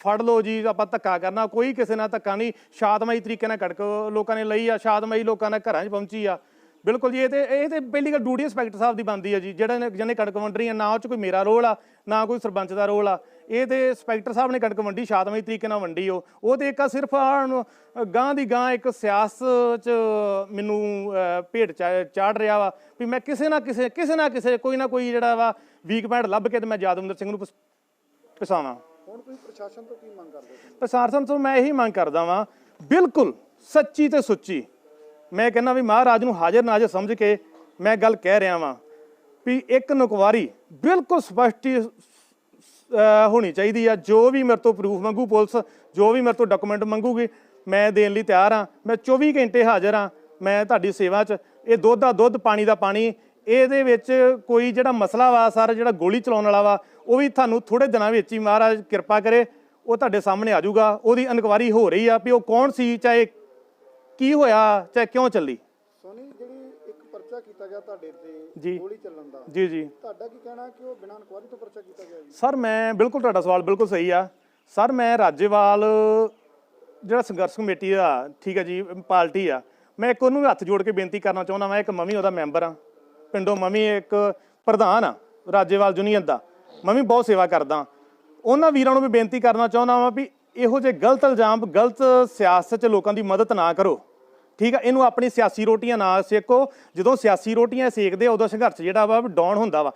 ਫੜ ਲਓ ਜੀ, ਆਪਾਂ ਧੱਕਾ ਕਰਨਾ, ਕੋਈ ਕਿਸੇ ਨਾਲ ਧੱਕਾ ਨਹੀਂ। ਸ਼ਾਂਤਮਈ ਤਰੀਕੇ ਨਾਲ ਕਣਕ ਲੋਕਾਂ ਨੇ ਲਈ ਆ, ਸ਼ਾਂਤਮਈ ਲੋਕਾਂ ਦੇ ਘਰਾਂ 'ਚ ਪਹੁੰਚੀ ਆ। ਬਿਲਕੁਲ ਜੀ, ਇਹ ਤੇ ਪਹਿਲੀ ਗੱਲ ਡਿਊਟੀ ਇੰਸਪੈਕਟਰ ਸਾਹਿਬ ਦੀ ਬਣਦੀ ਹੈ ਜੀ, ਜਿਹਨੇ ਕਣਕ ਵੰਡ ਰਹੀ ਆ। ਨਾ ਉਹ 'ਚ ਕੋਈ ਮੇਰਾ ਰੋਲ ਆ, ਨਾ ਕੋਈ ਸਰਪੰਚ ਦਾ ਰੋਲ ਆ। ਇਹ ਤੇ ਇੰਸਪੈਕਟਰ ਸਾਹਿਬ ਨੇ ਕਣਕ ਵੰਡੀ, ਸ਼ਾਂਤਮਈ ਤਰੀਕੇ ਨਾਲ ਵੰਡੀ। ਉਹ ਤੇ ਇੱਕ ਸਿਰਫ ਗਾਂ ਦੀ ਗਾਂ ਇੱਕ ਸਿਆਸਤ 'ਚ ਮੈਨੂੰ ਭੇਡ ਚਾੜ ਰਿਹਾ ਵਾ ਵੀ ਮੈਂ ਕਿਸੇ ਨਾ ਕਿਸੇ ਕੋਈ ਨਾ ਕੋਈ ਜਿਹੜਾ ਵਾ ਵੀਕ ਪੁਆਇੰਟ ਲੱਭ ਕੇ ਤੇ ਮੈਂ ਯਾਦਵਿੰਦਰ ਸਿੰਘ ਨੂੰ ਫਸਾਵਾਂ। ਹੁਣ ਤੁਸੀਂ ਪ੍ਰਸ਼ਾਸਨ ਤੋਂ ਕੀ ਮੰਗ ਕਰਦੇ ਹੋ? ਪ੍ਰਸ਼ਾਸਨ ਤੋਂ ਮੈਂ ਇਹੀ ਮੰਗ ਕਰਦਾ ਵਾਂ, ਬਿਲਕੁਲ ਸੱਚੀ ਤੇ ਸੁੱਚੀ। ਮੈਂ ਕਹਿੰਦਾ ਵੀ ਮਹਾਰਾਜ ਨੂੰ ਹਾਜ਼ਰ ਨਾਜ਼ਰ ਸਮਝ ਕੇ ਮੈਂ ਗੱਲ ਕਹਿ ਰਿਹਾ ਵਾਂ ਵੀ ਇੱਕ ਇਨਕੁਆਇਰੀ ਬਿਲਕੁਲ ਸਪਸ਼ਟ ਹੋਣੀ ਚਾਹੀਦੀ ਆ। ਜੋ ਵੀ ਮੇਰੇ ਤੋਂ ਪ੍ਰੂਫ ਮੰਗੂ ਪੁਲਿਸ, ਜੋ ਵੀ ਮੇਰੇ ਤੋਂ ਡਾਕੂਮੈਂਟ ਮੰਗੂਗੀ, ਮੈਂ ਦੇਣ ਲਈ ਤਿਆਰ ਹਾਂ। ਮੈਂ 24 ਘੰਟੇ ਹਾਜ਼ਰ ਹਾਂ, ਮੈਂ ਤੁਹਾਡੀ ਸੇਵਾ 'ਚ। ਇਹ ਦੁੱਧ ਦਾ ਦੁੱਧ, ਪਾਣੀ ਦਾ ਪਾਣੀ। ਇਹਦੇ ਵਿੱਚ ਕੋਈ ਜਿਹੜਾ ਮਸਲਾ ਵਾ ਸਾਰਾ ਜਿਹੜਾ ਗੋਲੀ ਚਲਾਉਣ ਵਾਲਾ ਵਾ, ਉਹ ਵੀ ਤੁਹਾਨੂੰ ਥੋੜੇ ਦਿਨਾਂ ਵਿੱਚ ਹੀ ਮਹਾਰਾਜ ਕਿਰਪਾ ਕਰੇ ਉਹ ਤੁਹਾਡੇ ਸਾਹਮਣੇ ਆ ਜਾਊਗਾ। ਉਹਦੀ ਇਨਕੁਆਇਰੀ ਹੋ ਰਹੀ ਆ ਵੀ ਉਹ ਕੌਣ ਸੀ, ਚਾਹੇ ਕੀ ਹੋਇਆ, ਚਾਹੇ ਕਿਉਂ ਚੱਲੀ। ਸੋਨੀ, ਜਿਹੜੀ ਇੱਕ ਪਰਚਾ ਕੀਤਾ ਗਿਆ ਤੁਹਾਡੇ ਤੇ ਜੀ ਗੋਲੀ ਚੱਲਣ ਦਾ, ਜੀ ਤੁਹਾਡਾ ਕੀ ਕਹਿਣਾ ਕਿ ਉਹ ਬਿਨਾਂ ਇਨਕੁਆਇਰੀ ਤੋਂ ਪਰਚਾ ਕੀਤਾ ਗਿਆ ਜੀ? ਸਰ ਮੈਂ ਬਿਲਕੁਲ, ਤੁਹਾਡਾ ਸਵਾਲ ਬਿਲਕੁਲ ਸਹੀ ਆ ਸਰ। ਮੈਂ ਰਾਜੇਵਾਲ ਜਿਹੜਾ ਸੰਘਰਸ਼ ਕਮੇਟੀ ਦਾ, ਠੀਕ ਹੈ ਜੀ, ਪਾਰਟੀ ਆ, ਮੈਂ ਇੱਕ ਉਹਨੂੰ ਹੱਥ ਜੋੜ ਕੇ ਬੇਨਤੀ ਕਰਨਾ ਚਾਹੁੰਦਾ ਵਾਂ। ਇੱਕ ਮੈਂ ਵੀ ਉਹਦਾ ਮੈਂਬਰ ਆ, ਪਿੰਡੋਂ ਮੈਂ ਵੀ ਇੱਕ ਪ੍ਰਧਾਨ ਆ ਰਾਜੇਵਾਲ ਯੂਨੀਅਨ ਦਾ, ਮੈਂ ਵੀ ਬਹੁਤ ਸੇਵਾ ਕਰਦਾ। ਉਹਨਾਂ ਵੀਰਾਂ ਨੂੰ ਵੀ ਬੇਨਤੀ ਕਰਨਾ ਚਾਹੁੰਦਾ ਵਾਂ ਵੀ ਇਹੋ ਜਿਹੇ ਗਲਤ ਇਲਜ਼ਾਮ, ਗਲਤ ਸਿਆਸਤ 'ਚ ਲੋਕਾਂ ਦੀ ਮਦਦ ਨਾ ਕਰੋ, ਠੀਕ ਆ। ਇਹਨੂੰ ਆਪਣੀ ਸਿਆਸੀ ਰੋਟੀਆਂ ਨਾ ਸੇਕੋ। ਜਦੋਂ ਸਿਆਸੀ ਰੋਟੀਆਂ ਸੇਕਦੇ ਉਦੋਂ ਸੰਘਰਸ਼ ਜਿਹੜਾ ਵਾ ਡਾਊਨ ਹੁੰਦਾ ਵਾ।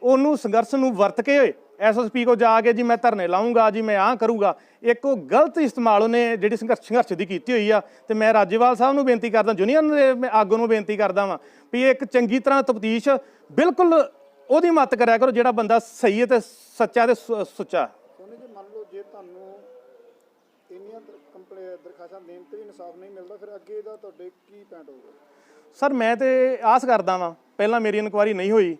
ਉਹਨੂੰ ਸੰਘਰਸ਼ ਨੂੰ ਵਰਤ ਕੇ SSP ਕੋ ਜਾ ਕੇ ਜੀ ਮੈਂ ਧਰਨੇ ਲਾਉਂਗਾ, ਜੀ ਮੈਂ ਆਹ ਕਰੂੰਗਾ, ਇੱਕ ਉਹ ਗਲਤ ਇਸਤੇਮਾਲ ਉਹਨੇ ਜਿਹੜੀ ਸੰਘਰਸ਼ ਦੀ ਕੀਤੀ ਹੋਈ ਆ। ਤੇ ਮੈਂ ਰਾਜੇਵਾਲ ਸਾਹਿਬ ਨੂੰ ਬੇਨਤੀ ਕਰਦਾ, ਯੂਨੀਅਨ ਦੇ ਆਗੂ ਨੂੰ ਬੇਨਤੀ ਕਰਦਾ ਵਾਂ ਵੀ ਇੱਕ ਚੰਗੀ ਤਰ੍ਹਾਂ ਤਫਤੀਸ਼ ਬਿਲਕੁਲ ਉਹਦੀ ਮਦਦ ਕਰਿਆ ਕਰੋ ਜਿਹੜਾ ਬੰਦਾ ਸਹੀ ਹੈ ਤੇ ਸੱਚਾ ਤੇ ਸੁੱਚਾ। ਸੋਨੀ ਜੀ, ਮੰਨ ਲਓ ਜੇ ਤੁਹਾਨੂੰ ਇੰਨੀਆਂ ਦਰਖਾਸਤਾਂ ਦੇਣ ਤੇ ਵੀ ਇਨਸਾਫ ਨਹੀਂ ਮਿਲਦਾ, ਫਿਰ ਅੱਗੇ ਦਾ ਤੁਹਾਡੇ ਕੀ ਪੈਂਟ ਹੋਊਗਾ? ਸਰ ਮੈਂ ਤੇ ਆਸ ਕਰਦਾ ਵਾਂ, ਪਹਿਲਾਂ ਮੇਰੀ ਇਨਕੁਆਇਰੀ ਨਹੀਂ ਹੋਈ,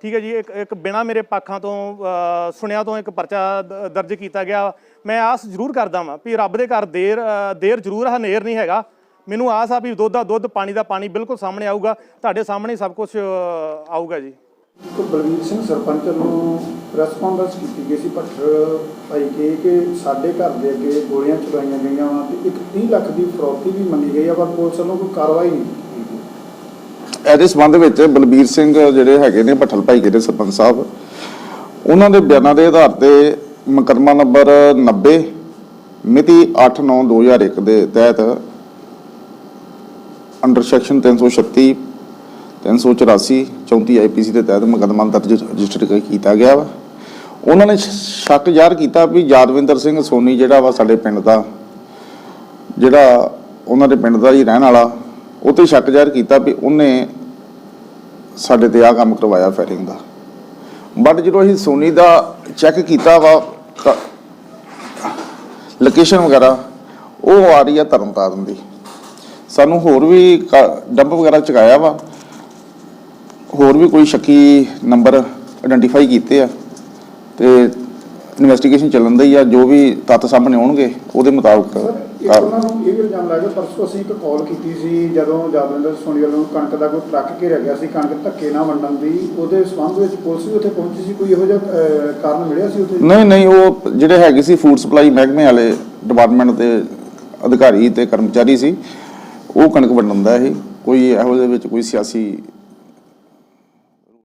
ਠੀਕ ਹੈ ਜੀ। ਇੱਕ ਬਿਨਾਂ ਮੇਰੇ ਪੱਖਾਂ ਤੋਂ ਸੁਣਿਆ ਤੋਂ ਇੱਕ ਪਰਚਾ ਦਰਜ ਕੀਤਾ ਗਿਆ। ਮੈਂ ਆਸ ਜ਼ਰੂਰ ਕਰਦਾ ਵਾਂ ਵੀ ਰੱਬ ਦੇ ਘਰ ਦੇਰ ਜ਼ਰੂਰ ਹਨੇਰ ਨਹੀਂ ਹੈਗਾ। ਮੈਨੂੰ ਆਸ ਆ ਵੀ ਦੁੱਧ ਦਾ ਦੁੱਧ, ਪਾਣੀ ਦਾ ਪਾਣੀ ਬਿਲਕੁਲ ਸਾਹਮਣੇ ਆਊਗਾ, ਤੁਹਾਡੇ ਸਾਹਮਣੇ ਸਭ ਕੁਝ ਆਊਗਾ ਜੀ। ਬਲਵੀਰ ਸਿੰਘ ਸਰਪੰਚ ਨੂੰ ਪ੍ਰੈਸ ਕਾਨਫਰੰਸ ਕੀਤੀ ਗਈ ਸੀ ਭੱਠਲ ਭਾਈ ਕਿ ਸਾਡੇ ਘਰ ਦੇ ਅੱਗੇ ਗੋਲੀਆਂ ਚਲਾਈਆਂ ਗਈਆਂ ਵਾ ਤੇ ਇੱਕ 30 ਲੱਖ ਦੀ ਫਰੌਤੀ ਵੀ ਮੰਗੀ ਗਈ ਆ, ਪਰ ਪੁਲਿਸ ਵੱਲੋਂ ਕੋਈ ਕਾਰਵਾਈ ਨਹੀਂ ਕੀਤੀ। ਇਹਦੇ ਸੰਬੰਧ ਵਿੱਚ ਬਲਬੀਰ ਸਿੰਘ ਜਿਹੜੇ ਹੈਗੇ ਨੇ ਭੱਠਲ ਭਾਈ ਦੇ ਸਰਪੰਚ ਸਾਹਿਬ, ਉਹਨਾਂ ਦੇ ਬਿਆਨਾਂ ਦੇ ਆਧਾਰ ਤੇ ਮੁਕੱਦਮਾ ਨੰਬਰ 90 ਮਿਤੀ 8/9/2001 ਦੇ ਤਹਿਤ ਅੰਡਰ ਸੈਕਸ਼ਨ 336 384 34 IPC ਦੇ ਤਹਿਤ ਮੁਕੱਦਮਾ ਦਰਜ ਰਜਿਸਟਰ ਕੀਤਾ ਗਿਆ ਵਾ। ਉਹਨਾਂ ਨੇ ਸ਼ੱਕ ਜ਼ਾਹਰ ਕੀਤਾ ਵੀ ਯਾਦਵਿੰਦਰ ਸਿੰਘ ਸੋਨੀ ਜਿਹੜਾ ਵਾ ਸਾਡੇ ਪਿੰਡ ਦਾ, ਜਿਹੜਾ ਉਹਨਾਂ ਦੇ ਪਿੰਡ ਦਾ ਹੀ ਰਹਿਣ ਵਾਲਾ, ਉਹ 'ਤੇ ਸ਼ੱਕ ਜ਼ਾਹਰ ਕੀਤਾ ਵੀ ਉਹਨੇ ਸਾਡੇ ਤੇ ਆਹ ਕੰਮ ਕਰਵਾਇਆ ਫਾਇਰਿੰਗ ਦਾ। ਬਟ ਜਦੋਂ ਅਸੀਂ ਸੋਨੀ ਦਾ ਚੈੱਕ ਕੀਤਾ ਵਾ ਲੋਕੇਸ਼ਨ ਵਗੈਰਾ, ਉਹ ਆ ਰਹੀ ਆ ਤਰਨਤਾਰਨ ਦੀ। ਸਾਨੂੰ ਹੋਰ ਵੀ ਡੰਪ ਵਗੈਰਾ ਚੁਕਾਇਆ ਵਾ, ਹੋਰ ਵੀ ਕੋਈ ਸ਼ੱਕੀ ਨੰਬਰ ਆਇਡੈਂਟੀਫਾਈ ਕੀਤੇ ਆ ਤੇ ਇਨਵੈਸਟੀਗੇਸ਼ਨ ਚੱਲਣ ਦੀ ਆ। ਜੋ ਵੀ ਤੱਥ ਸਾਹਮਣੇ ਆਉਣਗੇ ਉਹਦੇ ਮੁਤਾਬਕ। ਉਹਨਾਂ ਨੂੰ ਇਹ ਵੀ ਇਲਜ਼ਾਮ ਲੱਗਾ, ਪਰਸੋਂ ਅਸੀਂ ਇੱਕ ਕਾਲ ਕੀਤੀ ਸੀ ਜਦੋਂ ਯਾਦਵਿੰਦਰ ਸੋਨੀ ਵੱਲੋਂ ਕਣਕ ਦਾ ਕੋਈ ਟਰੱਕ ਘੇਰਿਆ ਗਿਆ ਸੀ ਕਣਕ ਧੱਕੇ ਨਾਲ ਵੰਡਣ ਦੀ, ਉਹਦੇ ਸੰਬੰਧ ਵਿੱਚ ਪੁਲਿਸ ਵੀ ਉੱਥੇ ਪਹੁੰਚੀ ਸੀ। ਕੋਈ ਇਹੋ ਜਿਹਾ ਕਾਰਨ ਮਿਲਿਆ ਸੀ ਉੱਥੇ? ਨਹੀਂ, ਉਹ ਜਿਹੜੇ ਹੈਗੇ ਸੀ ਫੂਡ ਸਪਲਾਈ ਮਹਿਕਮੇ ਵਾਲੇ ਡਿਪਾਰਟਮੈਂਟ ਦੇ ਅਧਿਕਾਰੀ ਤੇ ਕਰਮਚਾਰੀ ਸੀ, ਉਹ ਕਣਕ ਵੰਡਣ ਦਾ ਇਹ ਕੋਈ ਇਹੋ ਜਿਹੇ ਵਿੱਚ ਕੋਈ ਸਿਆਸੀ